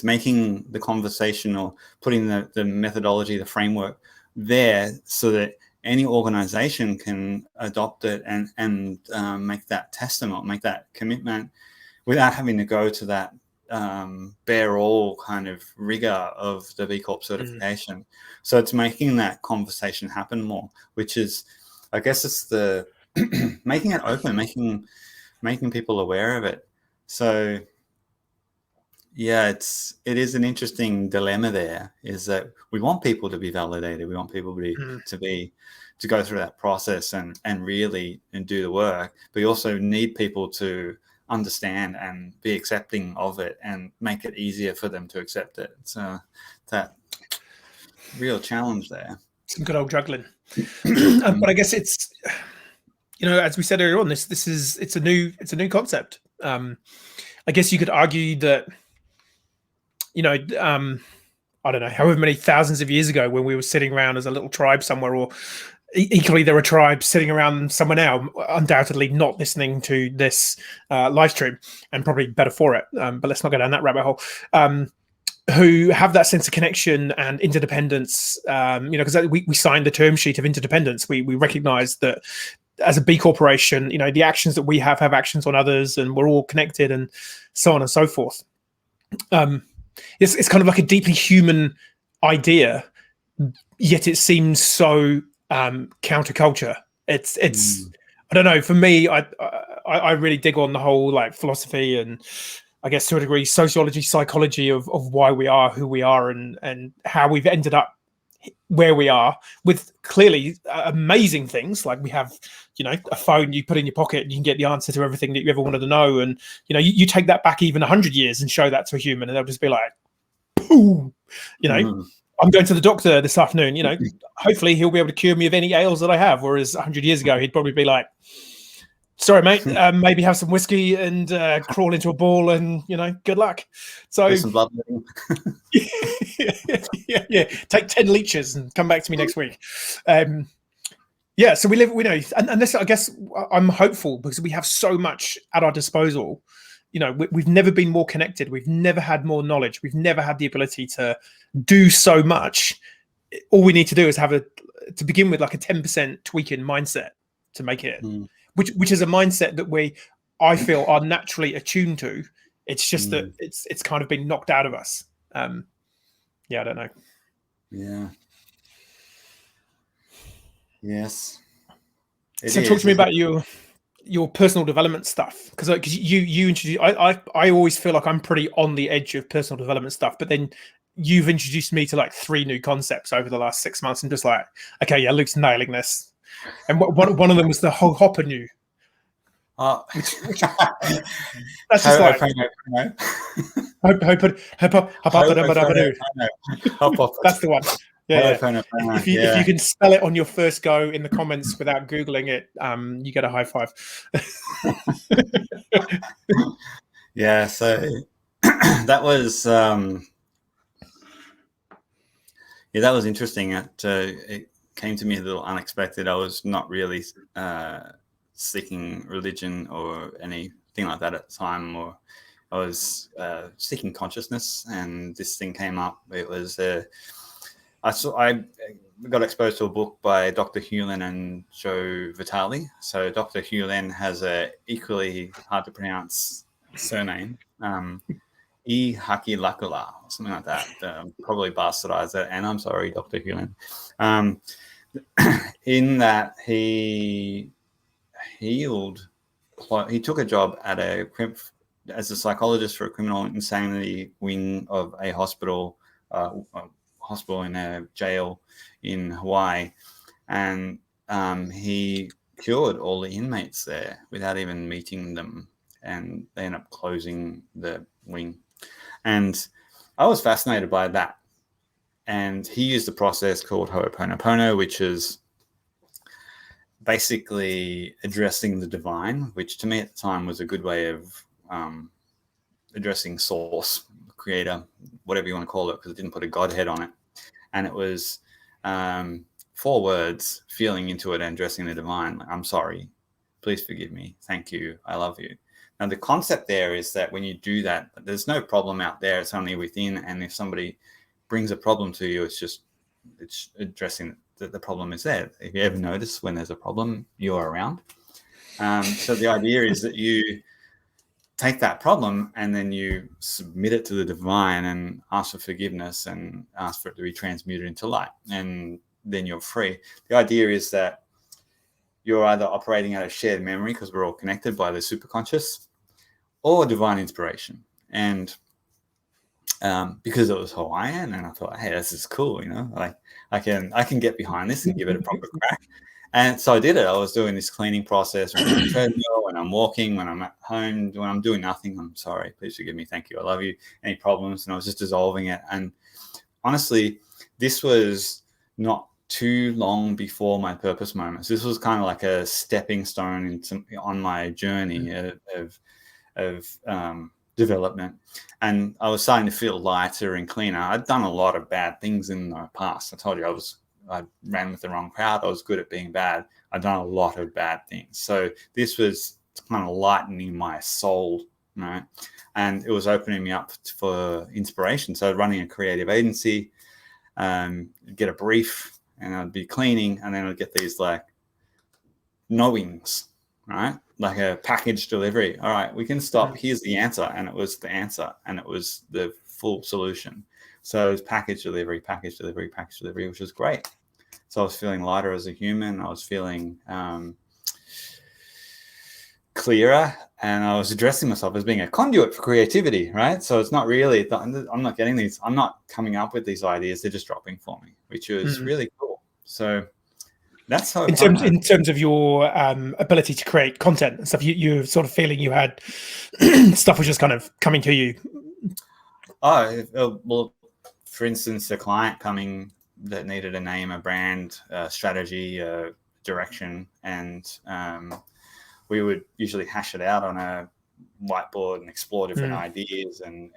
Speaker 2: making the conversation, or putting the methodology, the framework there, so that any organization can adopt it and make that testament, make that commitment, without having to go to that bear all kind of rigor of the B Corp certification. So it's making that conversation happen more, which is, I guess, it's the making it open, making people aware of it. So yeah, it is an interesting dilemma there, is that we want people to be validated, we want people to go through that process and really do the work, but you also need people to understand and be accepting of it and make it easier for them to accept it. So that real challenge there.
Speaker 1: Some good old juggling. But I guess it's, as we said earlier on, it's a new concept. I guess you could argue that, I don't know, however many thousands of years ago when we were sitting around as a little tribe somewhere, or equally there are tribes sitting around somewhere now, undoubtedly not listening to this live stream, and probably better for it. But let's not go down that rabbit hole. Who have that sense of connection and interdependence, because we signed the term sheet of interdependence. We recognize that as a B corporation, the actions that we have actions on others, and we're all connected, and so on and so forth. It's kind of like a deeply human idea, yet it seems so counterculture. It's I don't know. For me, I really dig on the whole like philosophy and, I guess to a degree, sociology, psychology of why we are who we are, and how we've ended up where we are, with clearly amazing things like we have, a phone you put in your pocket and you can get the answer to everything that you ever wanted to know. And, you take that back even 100 years and show that to a human, and they'll just be like, pooh, I'm going to the doctor this afternoon, hopefully he'll be able to cure me of any ails that I have. Whereas 100 years ago, he'd probably be like, sorry, mate, maybe have some whiskey and crawl into a ball and, good luck. So
Speaker 2: some blood.
Speaker 1: yeah, take 10 leeches and come back to me next week. So we know, and this, I guess I'm hopeful because we have so much at our disposal. We've never been more connected. We've never had more knowledge. We've never had the ability to do so much. All we need to do is to begin with, like a 10% tweaking mindset to make it, which is a mindset that I feel are naturally attuned to. It's just that it's kind of been knocked out of us. I don't know.
Speaker 2: Yeah. Yes.
Speaker 1: So talk to me about your personal development stuff, because you introduced. I always feel like I'm pretty on the edge of personal development stuff, but then you've introduced me to like 3 new concepts over the last 6 months, and just like, okay, yeah, Luke's nailing this. And one of them was the Horoponopono. That's just like that's the one. Yeah. If you can spell it on your first go in the comments without Googling it, you get a high five.
Speaker 2: Yeah, so that was that was interesting. It came to me a little unexpected. I was not really seeking religion or anything like that at the time, or I was seeking consciousness, and this thing came up. It was I got exposed to a book by Dr. Hewlin and Joe Vitale. So Dr. Hewlin has a equally hard to pronounce surname, E Haki Lakula, or something like that. Probably bastardized it, and I'm sorry, Dr. Hewlin. In that he took a job at as a psychologist for a criminal insanity wing of a hospital in a jail in Hawaii, and he cured all the inmates there without even meeting them, and they ended up closing the wing. And I was fascinated by that. And he used a process called Horoponopono, which is basically addressing the divine, which to me at the time was a good way of addressing source, creator, whatever you want to call it, because it didn't put a godhead on it. And it was 4 words, feeling into it and addressing the divine. Like, I'm sorry, please forgive me, thank you, I love you. Now, the concept there is that when you do that, there's no problem out there, it's only within. And if somebody brings a problem to you, it's addressing that the problem is there. If you ever notice when there's a problem, you're around. So the idea is that you take that problem and then you submit it to the divine and ask for forgiveness and ask for it to be transmuted into light, and then you're free. The idea is that you're either operating out of shared memory, because we're all connected by the superconscious, or divine inspiration. And because it was Hawaiian, and I thought, hey, this is cool, like I can get behind this and give it a proper crack. And so I did it. I was doing this cleaning process on the treadmill, when I'm walking, when I'm at home, when I'm doing nothing. I'm sorry, please forgive me, thank you, I love you. Any problems? And I was just dissolving it. And honestly, this was not too long before my purpose moments. This was kind of like a stepping stone on my journey of development. And I was starting to feel lighter and cleaner. I'd done a lot of bad things in the past. I told you I ran with the wrong crowd. I was good at being bad. I'd done a lot of bad things. So this was kind of lightening my soul, right? And it was opening me up for inspiration. So running a creative agency, get a brief, and I'd be cleaning, and then I'd get these like knowings, right? Like a package delivery. All right, we can stop. Here's the answer. And it was the answer, and it was the full solution. So it was package delivery, which was great. So I was feeling lighter as a human. I was feeling clearer, and I was addressing myself as being a conduit for creativity, right? So it's not really, I'm not getting these, I'm not coming up with these ideas. They're just dropping for me, which was really cool. So that's how
Speaker 1: in terms of your ability to create content and stuff, you're sort of feeling you had stuff was just kind of coming to you.
Speaker 2: Well, for instance, a client coming that needed a name, a brand, strategy, direction, and we would usually hash it out on a whiteboard and explore different ideas, and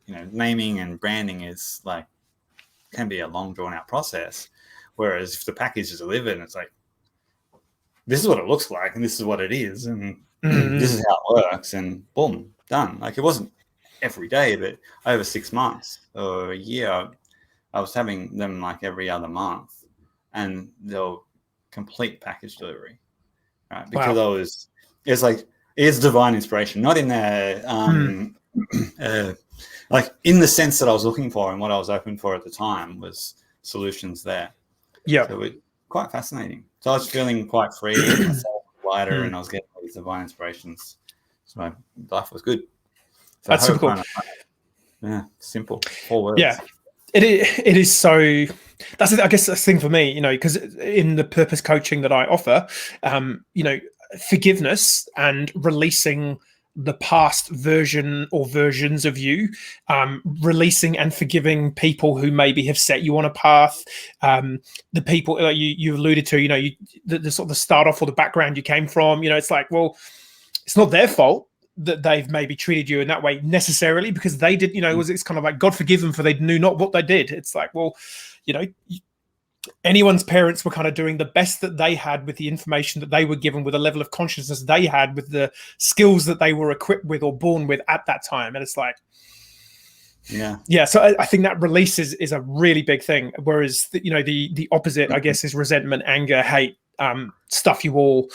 Speaker 2: you know, naming and branding is like, can be a long drawn out process. Whereas if the package is delivered and it's like, this is what it looks like and this is what it is, and this is how it works, and boom, done. Like, it wasn't every day, but over 6 months or a year, I was having them like every other month, and they'll complete package delivery, right? Because it's divine inspiration, not in the like in the sense that I was looking for, and what I was open for at the time was solutions there.
Speaker 1: Yeah.
Speaker 2: So it was quite fascinating. So I was feeling quite free, myself lighter, and I was getting all these divine inspirations. So my life was good. So
Speaker 1: that's super cool.
Speaker 2: Yeah, simple. 4 words.
Speaker 1: Yeah. It is so. That's, I guess, that's the thing for me, you know, because in the purpose coaching that I offer, you know, forgiveness and releasing the past version or versions of you, releasing and forgiving people who maybe have set you on a path, the people that you alluded to, you know, the sort of the start off or the background you came from, you know, it's like, well, it's not their fault that they've maybe treated you in that way necessarily, because they did, you know, it's kind of like, God forgive them for they knew not what they did. It's like, well, you know, anyone's parents were kind of doing the best that they had with the information that they were given, with a level of consciousness they had, with the skills that they were equipped with or born with at that time. And it's like, yeah. So I think that release is a really big thing. Whereas, you know, the opposite, I guess, is resentment, anger, hate, stuff you all,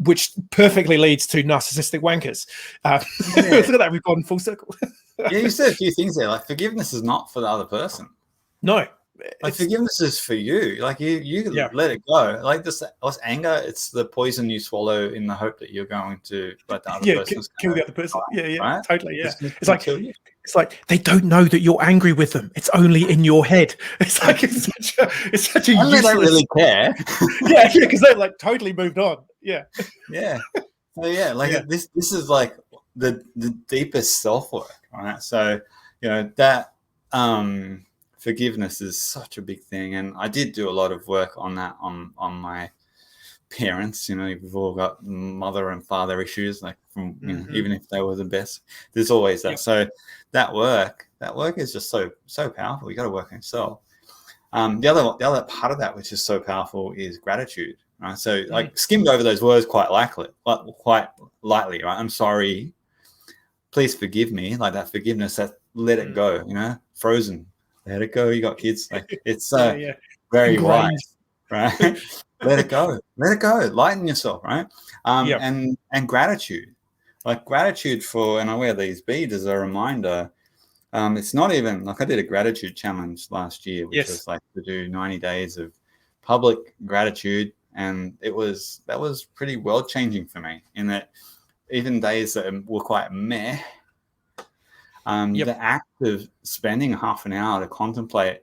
Speaker 1: which perfectly leads to narcissistic wankers. Look at that, we've gone full circle.
Speaker 2: Yeah, you said a few things there. Like, forgiveness is not for the other person.
Speaker 1: No.
Speaker 2: Like, forgiveness is for you. Like, you let it go. Like, this anger, it's the poison you swallow in the hope that you're going to let the other person
Speaker 1: kill the other person. Right? Totally. Yeah, it's like they don't know that you're angry with them. It's only in your head. It's like it's such a useless.
Speaker 2: They don't really care.
Speaker 1: yeah, because they've like totally moved on. Yeah.
Speaker 2: So like this is like the deepest self work, right? So, you know, that forgiveness is such a big thing, and I did do a lot of work on that on my parents. You know, we've all got mother and father issues, like from you know, even if they were the best, there's always that. So that work is just so powerful. You got to work on yourself. The other part of that, which is so powerful, is gratitude. Right? So like skimmed over those words quite lightly, right? I'm sorry, please forgive me. Like that forgiveness, that let it go. You know, frozen. Let it go. You got kids. Like it's very wise, right? Let it go. Let it go. Lighten yourself, right? And gratitude, like gratitude for. And I wear these beads as a reminder. It's not even like I did a gratitude challenge last year, which was like to do 90 days of public gratitude, and that was pretty world changing for me. In that, even days that were quite meh. The act of spending half an hour to contemplate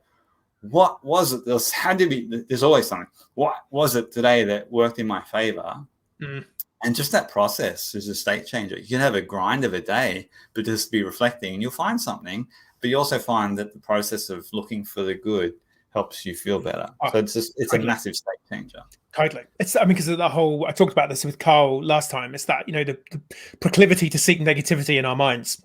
Speaker 2: what was it? There's always something. What was it today that worked in my favor? And just that process is a state changer. You can have a grind of a day, but just be reflecting and you'll find something. But you also find that the process of looking for the good helps you feel better. So it's a massive state changer.
Speaker 1: Totally. Because of the whole, I talked about this with Carl last time. It's that, the proclivity to seek negativity in our minds.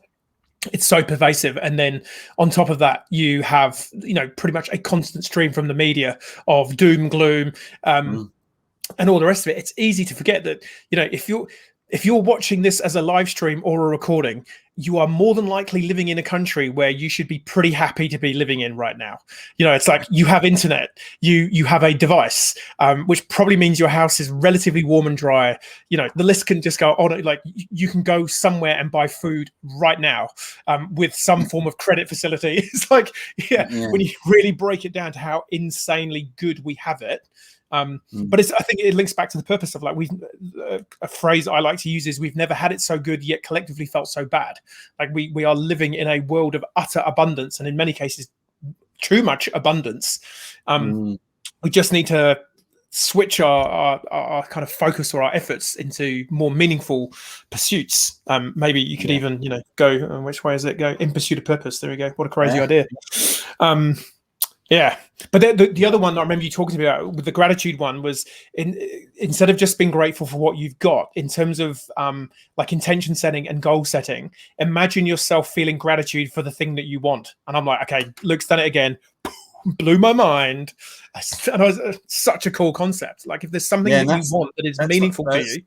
Speaker 1: It's so pervasive. And then on top of that, you have, pretty much a constant stream from the media of doom, gloom, and all the rest of it. It's easy to forget that, if you're watching this as a live stream or a recording, you are more than likely living in a country where you should be pretty happy to be living in right now. It's like you have internet, you have a device, which probably means your house is relatively warm and dry. The list can just go on. Like you can go somewhere and buy food right now with some form of credit facility. It's like, when you really break it down to how insanely good we have it. But I think it links back to the purpose of a phrase I like to use is we've never had it so good yet collectively felt so bad. Like we are living in a world of utter abundance, and in many cases too much abundance. We just need to switch our kind of focus or our efforts into more meaningful pursuits. Maybe you could even go, which way is it, go in pursuit of purpose. There we go. What a crazy idea. Yeah, but the other one I remember you talking about with the gratitude one was instead of just being grateful for what you've got in terms of like intention setting and goal setting, imagine yourself feeling gratitude for the thing that you want. And I'm like, okay, Luke's done it again. Blew my mind. And I was such a cool concept. Like if there's something that you want that is meaningful to you.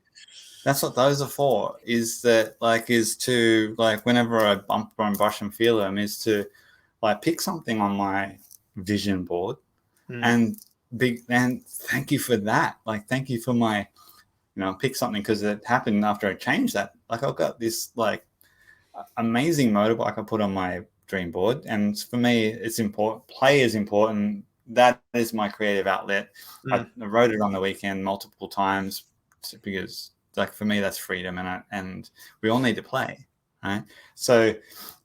Speaker 2: That's what those are for, is to whenever I bump and brush and feel them, is to pick something on my vision board and thank you for that. Thank you for my, pick something because it happened after I changed that. I've got this amazing motorbike I put on my dream board, and for me, it's important. Play is important. That is my creative outlet. I rode it on the weekend multiple times because, for me, that's freedom, and we all need to play, right? So,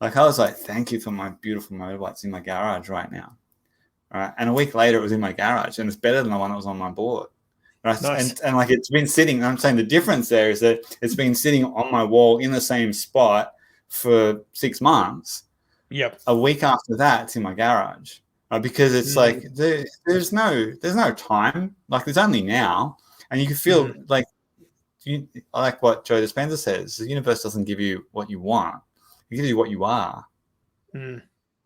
Speaker 2: I was thank you for my beautiful motorbikes in my garage right now. Right. And a week later, it was in my garage, and it's better than the one that was on my board. Right. Nice. And it's been sitting. I'm saying the difference there is that it's been sitting on my wall in the same spot for 6 months.
Speaker 1: Yep.
Speaker 2: A week after that, it's in my garage. Right? Because it's there's no time. There's only now, and you can feel like what Joe Dispenza says. The universe doesn't give you what you want; it gives you what you are.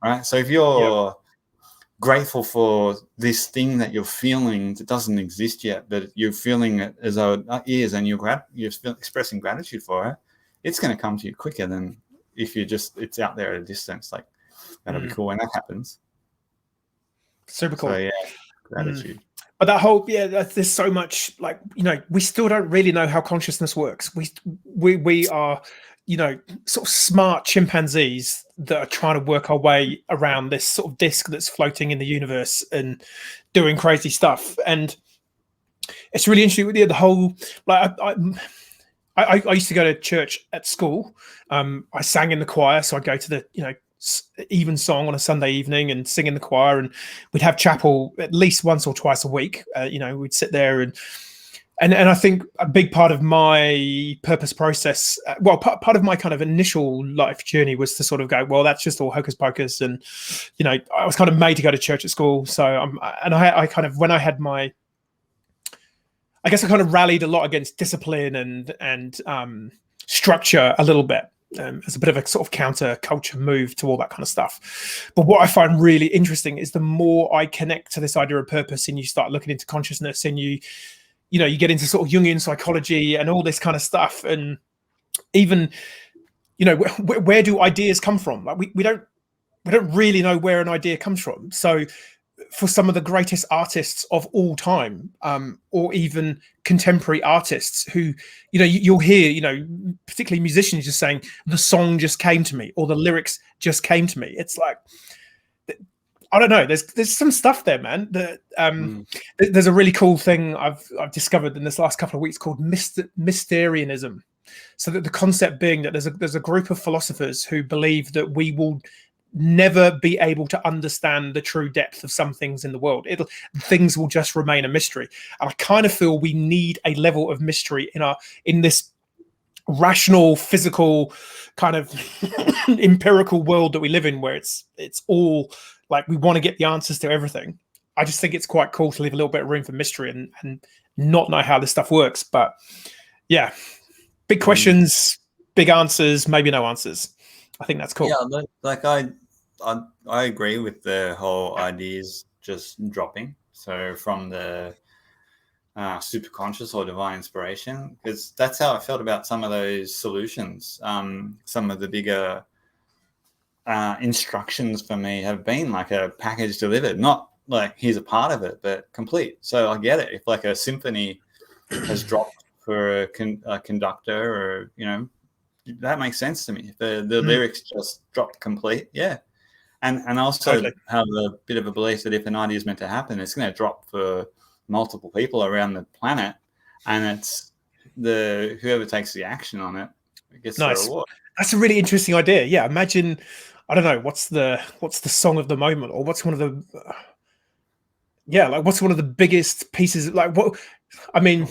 Speaker 2: Right. So if you're grateful for this thing that you're feeling that doesn't exist yet, but you're feeling it as though it is, and you're expressing gratitude for it, it's going to come to you quicker than if it's out there at a distance. That'll be cool when that happens. Super cool. So gratitude.
Speaker 1: But that whole there's so much we still don't really know how consciousness works. We are sort of smart chimpanzees that are trying to work our way around this sort of disc that's floating in the universe and doing crazy stuff. And it's really interesting with the whole, I used to go to church at school. I sang in the choir. So I'd go to the, even song on a Sunday evening and sing in the choir, and we'd have chapel at least once or twice a week. We'd sit there and I think a big part of my purpose process, part of my kind of initial life journey was to sort of go, well, that's just all hocus pocus. And, I was kind of made to go to church at school. So, I kind of, when I had I guess I kind of rallied a lot against discipline and structure a little bit. As a bit of a sort of counter culture move to all that kind of stuff. But what I find really interesting is the more I connect to this idea of purpose and you start looking into consciousness and you get into sort of Jungian psychology and all this kind of stuff. And even, where do ideas come from? We don't really know where an idea comes from. So for some of the greatest artists of all time, or even contemporary artists who, you'll hear, particularly musicians just saying, the song just came to me, or the lyrics just came to me. It's like, I don't know. There's some stuff there, man. There's a really cool thing I've discovered in this last couple of weeks called Mysterianism. So that the concept being that there's a group of philosophers who believe that we will never be able to understand the true depth of some things in the world. Things will just remain a mystery. And I kind of feel we need a level of mystery in this rational, physical, kind of empirical world that we live in, where it's all like we want to get the answers to everything. I just think it's quite cool to leave a little bit of room for mystery and not know how this stuff works. But yeah, big questions, big answers, maybe no answers. I think that's cool.
Speaker 2: Yeah, like I agree with the whole ideas just dropping. So from the super conscious or divine inspiration, because that's how I felt about some of those solutions. Some of the bigger instructions for me have been like a package delivered, not like here's a part of it, but complete. So I get it. If like a symphony has dropped for a conductor, or that makes sense to me. If the lyrics just dropped complete, yeah. And also have a bit of a belief that if an idea is meant to happen, it's going to drop for multiple people around the planet, and it's whoever takes the action on it gets the reward.
Speaker 1: That's a really interesting idea. Yeah, imagine, I don't know, what's the song of the moment, or what's one of the what's one of the biggest pieces, like what I mean,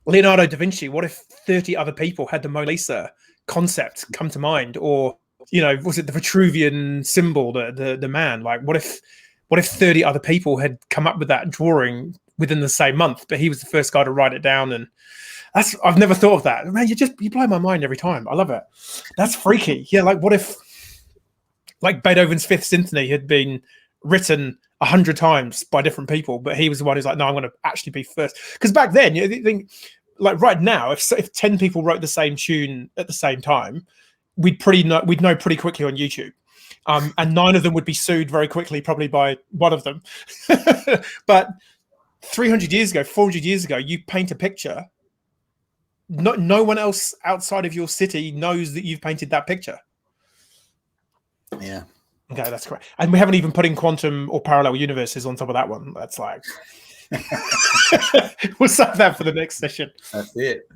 Speaker 1: Leonardo da Vinci, what if 30 other people had the Mona Lisa concept come to mind? Or was it the Vitruvian symbol, the man? Like what if 30 other people had come up with that drawing within the same month, but he was the first guy to write it down? And I've never thought of that. Man, you blow my mind every time. I love it. That's freaky. Yeah, like what if like Beethoven's Fifth Symphony had been written 100 times by different people, but he was the one who's like, no, I'm going to actually be first. Because back then, you think, like right now, if 10 people wrote the same tune at the same time, we'd know pretty quickly on YouTube. And 9 of them would be sued very quickly, probably by one of them. But 300 years ago, 400 years ago, you paint a picture. No one else outside of your city knows that you've painted that picture.
Speaker 2: Yeah.
Speaker 1: Okay, that's correct. And we haven't even put in quantum or parallel universes on top of that one. That's like, we'll save that for the next session.
Speaker 2: That's it.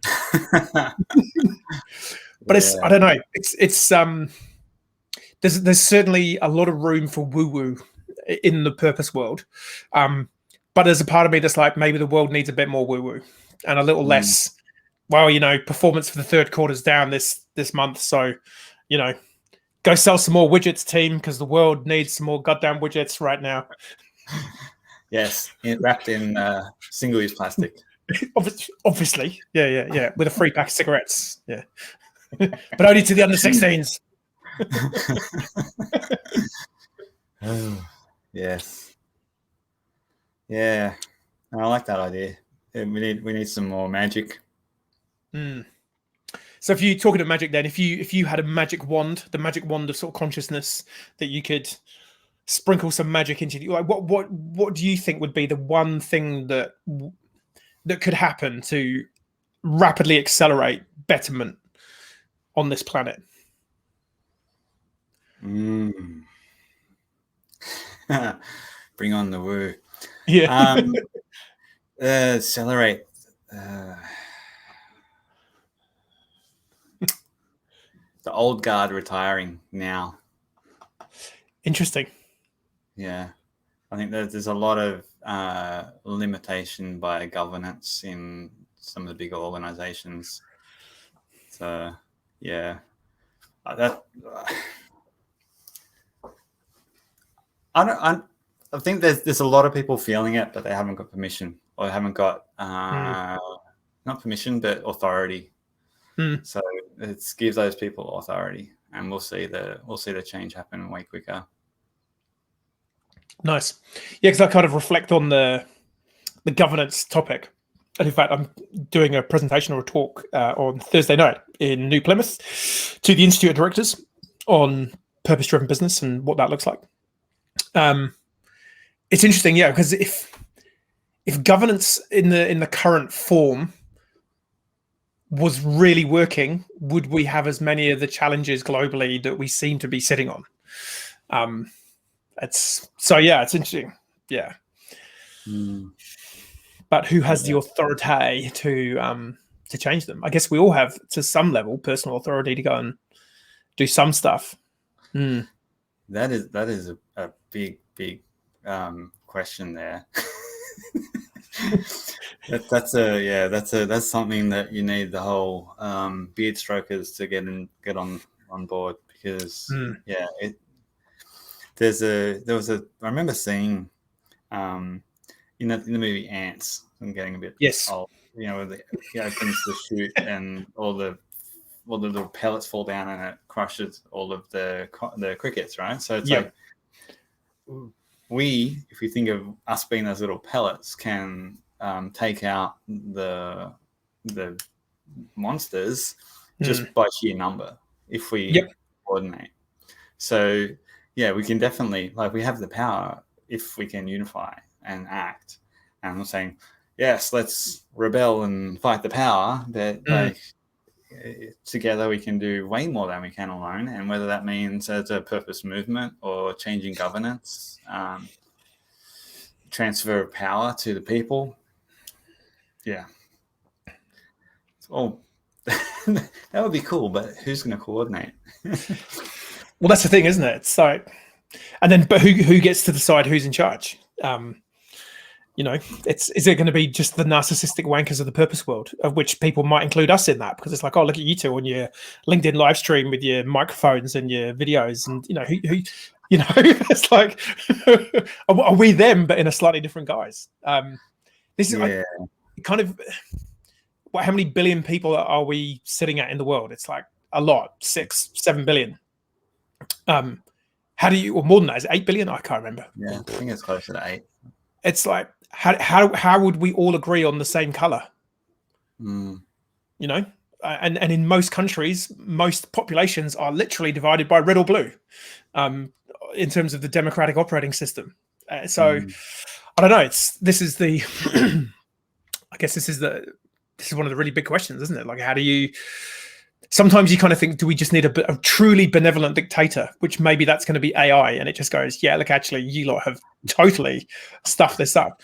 Speaker 1: But I don't know. It's there's certainly a lot of room for woo-woo in the purpose world. But there's a part of me that's like, maybe the world needs a bit more woo-woo and a little less, performance for the third quarter's down this month. So, go sell some more widgets, team, because the world needs some more goddamn widgets right now.
Speaker 2: Yes, wrapped in single-use plastic.
Speaker 1: Obviously. Yeah. With a free pack of cigarettes. Yeah. But only to the under 16s.
Speaker 2: Oh, yes. Yeah. I like that idea. We need some more magic.
Speaker 1: So if you're talking of magic, then if you had a magic wand, the magic wand of sort of consciousness that you could sprinkle some magic into, like what do you think would be the one thing that could happen to rapidly accelerate betterment on this planet?
Speaker 2: Bring on the woo.
Speaker 1: Yeah.
Speaker 2: Accelerate. The old guard retiring now.
Speaker 1: Interesting.
Speaker 2: Yeah. I think there's a lot of limitation by governance in some of the bigger organizations. So, yeah. I think there's a lot of people feeling it, but they haven't got permission, or haven't got not permission, but authority. So it gives those people authority, and we'll see the change happen way quicker. Nice.
Speaker 1: Yeah, because I kind of reflect on the governance topic. And in fact, I'm doing a presentation or a talk on Thursday night in New Plymouth to the Institute of Directors on purpose-driven business and what that looks like. It's interesting, yeah, because if governance in the current form was really working, would we have as many of the challenges globally that we seem to be sitting on? It's interesting. Yeah. But who has the authority to change them? I guess we all have, to some level, personal authority to go and do some stuff.
Speaker 2: That is a big question there. That's something that you need the whole beard strokers to get on board, because I remember seeing in the movie Ants. I'm getting a bit old. You know, he opens the chute and all the little pellets fall down and it crushes all of the crickets, right? So it's like if we think of us being those little pellets, can take out the monsters just by sheer number if we coordinate. So we can definitely, like, we have the power if we can unify and act. And I'm not saying, yes, let's rebel and fight the power, but like together we can do way more than we can alone. And whether that means as a purpose movement or changing governance, transfer of power to the people. Yeah. Oh, that would be cool, but who's going to coordinate?
Speaker 1: Well, that's the thing, isn't it? So, and then, but who gets to decide who's in charge? You know, is it going to be just the narcissistic wankers of the purpose world, of which people might include us in that, because it's like, oh, look at you two on your LinkedIn live stream with your microphones and your videos, and you know, who you know, it's like, are we them, but in a slightly different guise? This is kind of, how many billion people are we sitting at in the world? It's like a lot, 6-7 billion. How do you, or more than that? Is it 8 billion? I can't remember.
Speaker 2: Yeah, I think it's closer to 8.
Speaker 1: It's like, how would we all agree on the same color? You know, and in most countries, most populations are literally divided by red or blue, in terms of the democratic operating system. So I don't know. This is I guess this is one of the really big questions, isn't it? Like, how do you? Sometimes you kind of think, do we just need a truly benevolent dictator, which maybe that's going to be AI, and it just goes, yeah, look, actually, you lot have totally stuffed this up.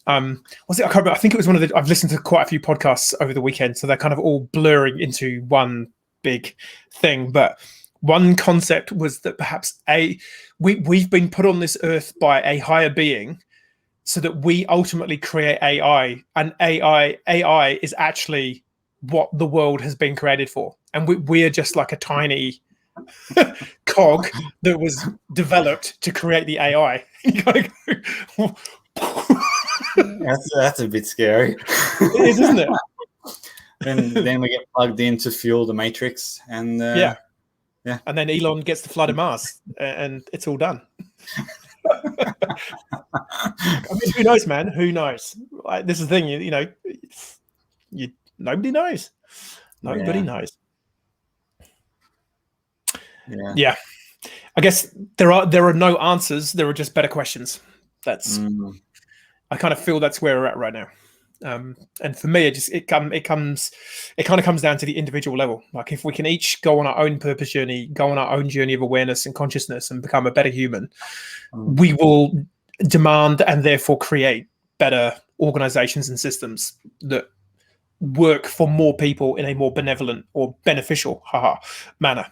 Speaker 1: Was it? I can't remember. I think it was one of the. I've listened to quite a few podcasts over the weekend, so they're kind of all blurring into one big thing. But one concept was that perhaps we've been put on this earth by a higher being, so that we ultimately create AI, and AI is actually what the world has been created for, and we're just like a tiny cog that was developed to create the AI. You gotta go,
Speaker 2: that's a bit scary.
Speaker 1: It is, isn't it?
Speaker 2: then we get plugged in to fuel the Matrix, and
Speaker 1: and then Elon gets the flood of Mars, and it's all done. I mean, who knows, man? Who knows? Like, this is the thing, you know, nobody knows. Nobody knows. Yeah. I guess there are no answers. There are just better questions. That's I kind of feel that's where we're at right now. And for me, it kind of comes down to the individual level. Like, if we can each go on our own purpose journey, go on our own journey of awareness and consciousness, and become a better human, we will demand and therefore create better organizations and systems that work for more people in a more benevolent or beneficial manner.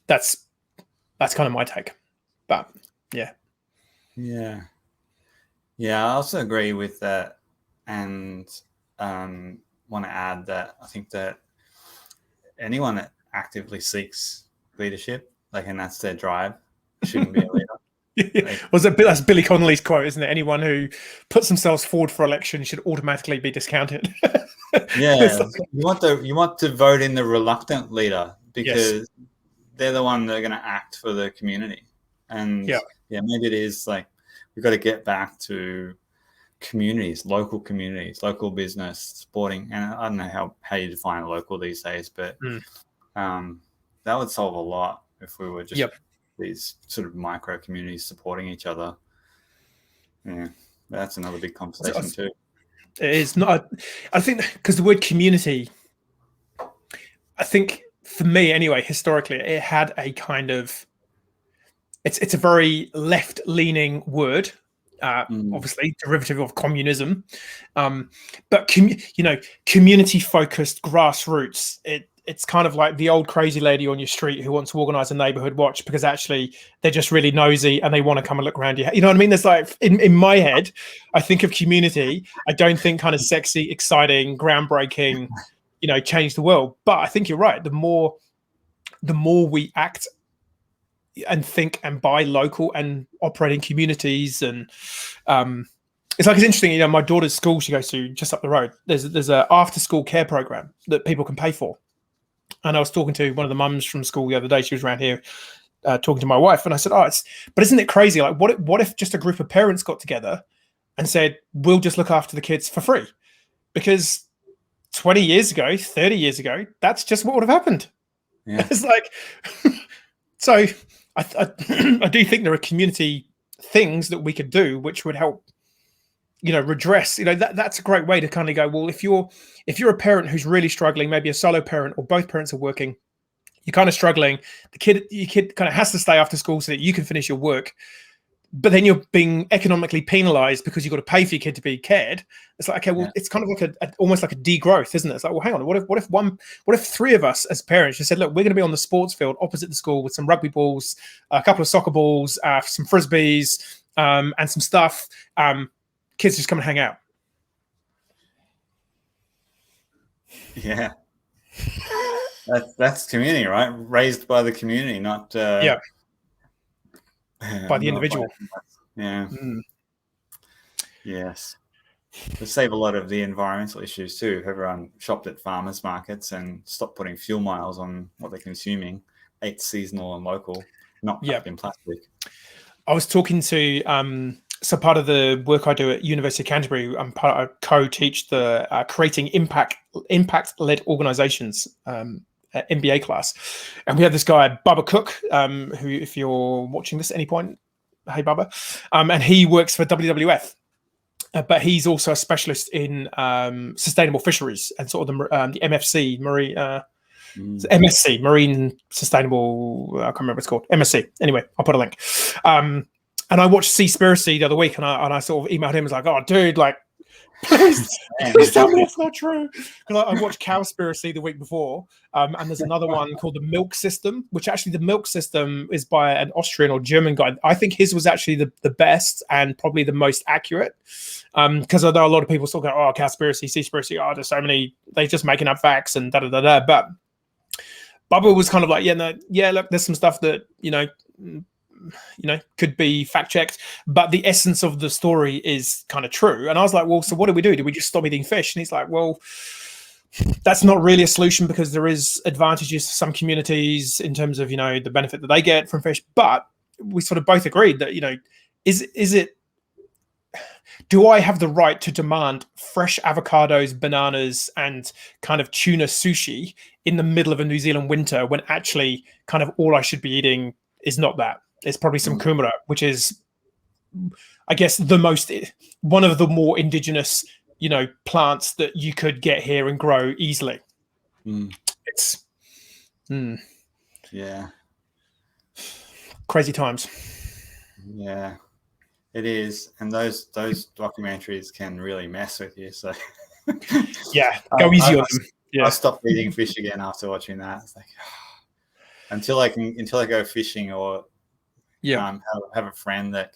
Speaker 1: That's kind of my take. But
Speaker 2: I also agree with that, and want to add that I think that anyone that actively seeks leadership, like, and that's their drive, shouldn't be a leader.
Speaker 1: That's Billy Connolly's quote, isn't it? Anyone who puts themselves forward for election should automatically be discounted.
Speaker 2: You want to vote in the reluctant leader, because they're the one that are going to act for the community. And maybe it is like, we've got to get back to communities, local business supporting. And I don't know how you define local these days, but that would solve a lot if we were just these sort of micro communities supporting each other. Yeah, that's another big conversation too.
Speaker 1: It is not. I think because the word community, I think for me anyway, historically, it had a kind of. It's a very left-leaning word, obviously derivative of communism, but community-focused grassroots. it's kind of like the old crazy lady on your street who wants to organize a neighborhood watch because actually they're just really nosy and they want to come and look around you. You know what I mean? There's like in my head, I think of community. I don't think kind of sexy, exciting, groundbreaking, change the world. But I think you're right. The more we act and think and buy local and operating communities, and it's interesting. My daughter's school she goes to just up the road. There's a after school care program that people can pay for. And I was talking to one of the mums from school the other day. She was around here talking to my wife, and I said, but isn't it crazy? Like, what if just a group of parents got together and said, we'll just look after the kids for free? Because 20 years ago, 30 years ago, that's just what would have happened. Yeah. It's like, so I do think there are community things that we could do which would help, redress. That's a great way to kind of go, well, if you're a parent who's really struggling, maybe a solo parent or both parents are working, you're kind of struggling, your kid kind of has to stay after school so that you can finish your work, but then you're being economically penalized because you've got to pay for your kid to be cared. It's like, okay, well, it's kind of like almost like a degrowth, isn't it? It's like, well, hang on, what if three of us as parents just said, look, we're going to be on the sports field opposite the school with some rugby balls, a couple of soccer balls, some frisbees, and some stuff. Kids just come and hang out.
Speaker 2: Yeah. That's community, right? Raised by the community, not
Speaker 1: by the individual.
Speaker 2: Yeah. Yes. To save a lot of the environmental issues too. If everyone shopped at farmers markets and stopped putting fuel miles on what they're consuming, ate seasonal and local, not wrapped in plastic.
Speaker 1: I was talking to so part of the work I do at University of Canterbury, I co-teach the creating impact-led organizations MBA class, and we have this guy Bubba Cook, who, if you're watching this at any point, hey Bubba, and he works for WWF, but he's also a specialist in sustainable fisheries and sort of the MFC marine. MSc, Marine Sustainable, I can't remember what it's called. MSc. Anyway, I'll put a link. And I watched Seaspiracy the other week, and I sort of emailed him. I was like, "Oh, dude, like, please tell me it's not true." Because I watched Cowspiracy the week before, and there's another one called the Milk System, which actually the Milk System is by an Austrian or German guy. I think his was actually the best and probably the most accurate. Because I know a lot of people still go, "Oh, Cowspiracy, Seaspiracy, there's so many, they're just making up facts and da da da da." But Bubba was kind of like, look, there's some stuff that could be fact checked, but the essence of the story is kind of true. And I was like, well, so what do we do? Do we just stop eating fish? And he's like, well, that's not really a solution because there is advantages to some communities in terms of, the benefit that they get from fish. But we sort of both agreed that, do I have the right to demand fresh avocados, bananas, and kind of tuna sushi in the middle of a New Zealand winter when actually kind of all I should be eating is not that? It's probably some kumara, which is, I guess, one of the more indigenous, plants that you could get here and grow easily. It's, crazy times.
Speaker 2: Yeah, it is, and those documentaries can really mess with you. So,
Speaker 1: go easy on them.
Speaker 2: I stopped eating fish again after watching that. It's like until I go fishing or. Have a friend that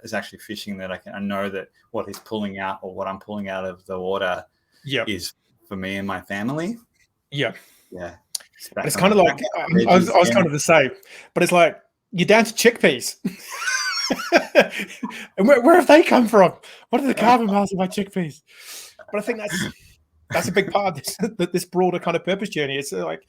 Speaker 2: is actually fishing that I know that what he's pulling out or what I'm pulling out of the water is for me and my family.
Speaker 1: But it's kind of like I was kind of the same, but it's like you're down to chickpeas. And where have they come from? What are the carbon miles of my chickpeas? But I think that's a big part of this broader kind of purpose journey. It's like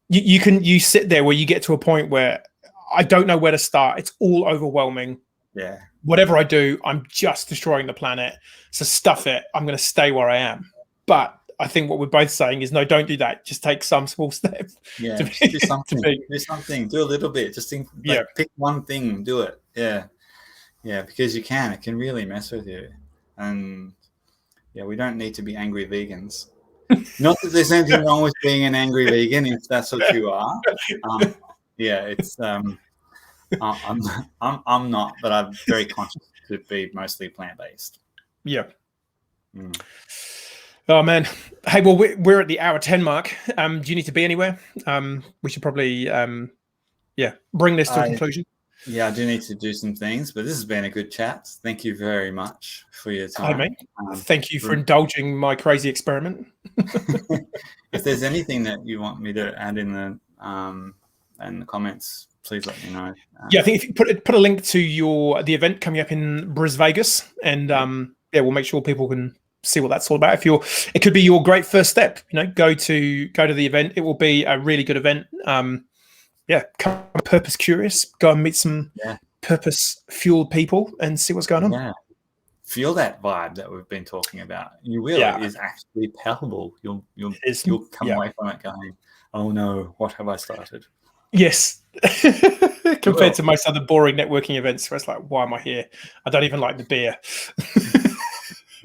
Speaker 1: you sit there where you get to a point where I don't know where to start. It's all overwhelming.
Speaker 2: Yeah.
Speaker 1: Whatever I do, I'm just destroying the planet. So stuff it. I'm going to stay where I am. But I think what we're both saying is, no, don't do that. Just take some small step.
Speaker 2: Yeah. Do something. Do something. Do a little bit. Just think. Pick one thing. Do it. Yeah. Yeah. Because you can. It can really mess with you. And we don't need to be angry vegans. Not that there's anything wrong with being an angry vegan if that's what you are. It's I'm not, but I'm very conscious to be mostly plant-based.
Speaker 1: Oh man. Hey, well, we're at the hour 10 mark. Do you need to be anywhere? We should probably, bring this to a conclusion.
Speaker 2: Yeah, I do need to do some things, but this has been a good chat. Thank you very much for your time.
Speaker 1: Hey, mate. Thank you for indulging my crazy experiment.
Speaker 2: If there's anything that you want me to add in the comments, please let me know.
Speaker 1: Yeah, I think if you put a link to the event coming up in Vegas, and we'll make sure people can see what that's all about. It could be your great first step. Go to the event. It will be a really good event. Come purpose curious. Go and meet some purpose fueled people and see what's going on.
Speaker 2: Yeah, feel that vibe that we've been talking about. You will. It is actually palpable. You'll come away from it going, "Oh no, what have I started?"
Speaker 1: Yes. Compared to most other boring networking events where it's like, why am I here? I don't even like the beer.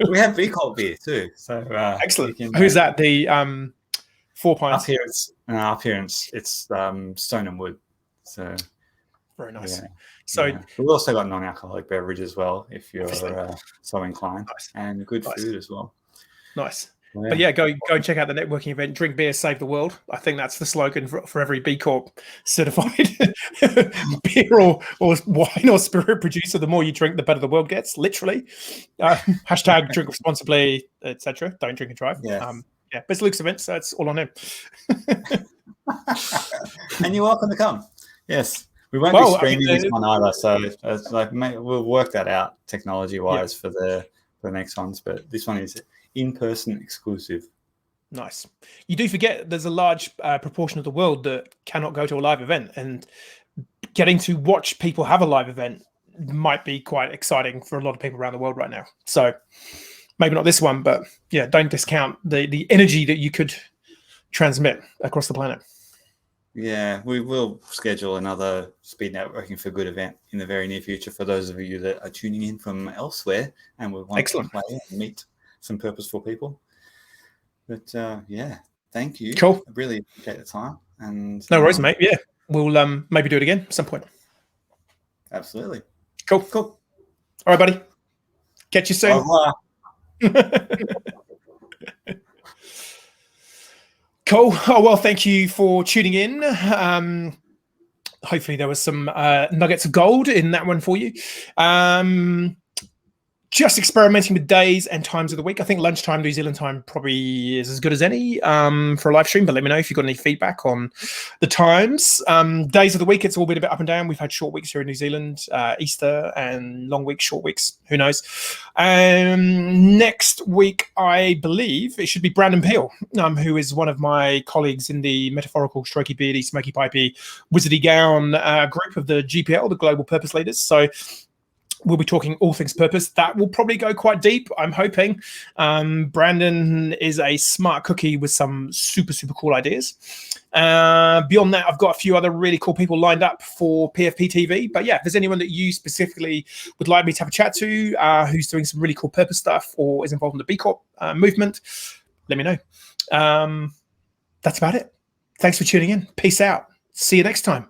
Speaker 2: We have B Corp beer too. So
Speaker 1: excellent. Who's that? The 4 pints.
Speaker 2: Up here it's Stone and Wood. So
Speaker 1: very nice.
Speaker 2: Yeah,
Speaker 1: so
Speaker 2: we've also got non-alcoholic beverage as well if you're so inclined, and good food as well.
Speaker 1: Nice. Yeah. But yeah, go and check out the networking event. Drink beer, save the world. I think that's the slogan for every B Corp certified beer or wine or spirit producer. The more you drink, the better the world gets. Literally. Hashtag drink responsibly, etc. Don't drink and drive.
Speaker 2: Yes.
Speaker 1: But it's Luke's event, so it's all on him.
Speaker 2: And you're welcome to come. Yes. We won't be streaming this one either, so it's like we'll work that out technology-wise for the next ones. But this one is in-person exclusive.
Speaker 1: Nice. You do forget there's a large proportion of the world that cannot go to a live event, and getting to watch people have a live event might be quite exciting for a lot of people around the world right now. So maybe not this one, but yeah, don't discount the energy that you could transmit across the planet.
Speaker 2: Yeah, we will schedule another Speed Networking for Good event in the very near future for those of you that are tuning in from elsewhere and would want to play and meet some purposeful people. But thank you.
Speaker 1: Cool.
Speaker 2: I really appreciate the time. And
Speaker 1: no worries, mate. Yeah, we'll maybe do it again at some point.
Speaker 2: Absolutely.
Speaker 1: Cool. All right, buddy. Catch you soon.
Speaker 2: Au revoir.
Speaker 1: Cool. Oh, well, thank you for tuning in. Hopefully there was some nuggets of gold in that one for you. Just experimenting with days and times of the week. I think lunchtime, New Zealand time probably is as good as any for a live stream, but let me know if you've got any feedback on the times. Days of the week, it's all been a bit up and down. We've had short weeks here in New Zealand, Easter, and long weeks, short weeks. Who knows? Next week, I believe it should be Brandon Peel, who is one of my colleagues in the metaphorical, strokey beardy, smoky pipey, wizardy gown group of the GPL, the Global Purpose Leaders. So we'll be talking all things purpose. That will probably go quite deep, I'm hoping. Brandon is a smart cookie with some super, super cool ideas. Beyond that, I've got a few other really cool people lined up for PFPTV. But yeah, if there's anyone that you specifically would like me to have a chat to, who's doing some really cool purpose stuff or is involved in the B Corp movement, let me know. That's about it. Thanks for tuning in. Peace out. See you next time.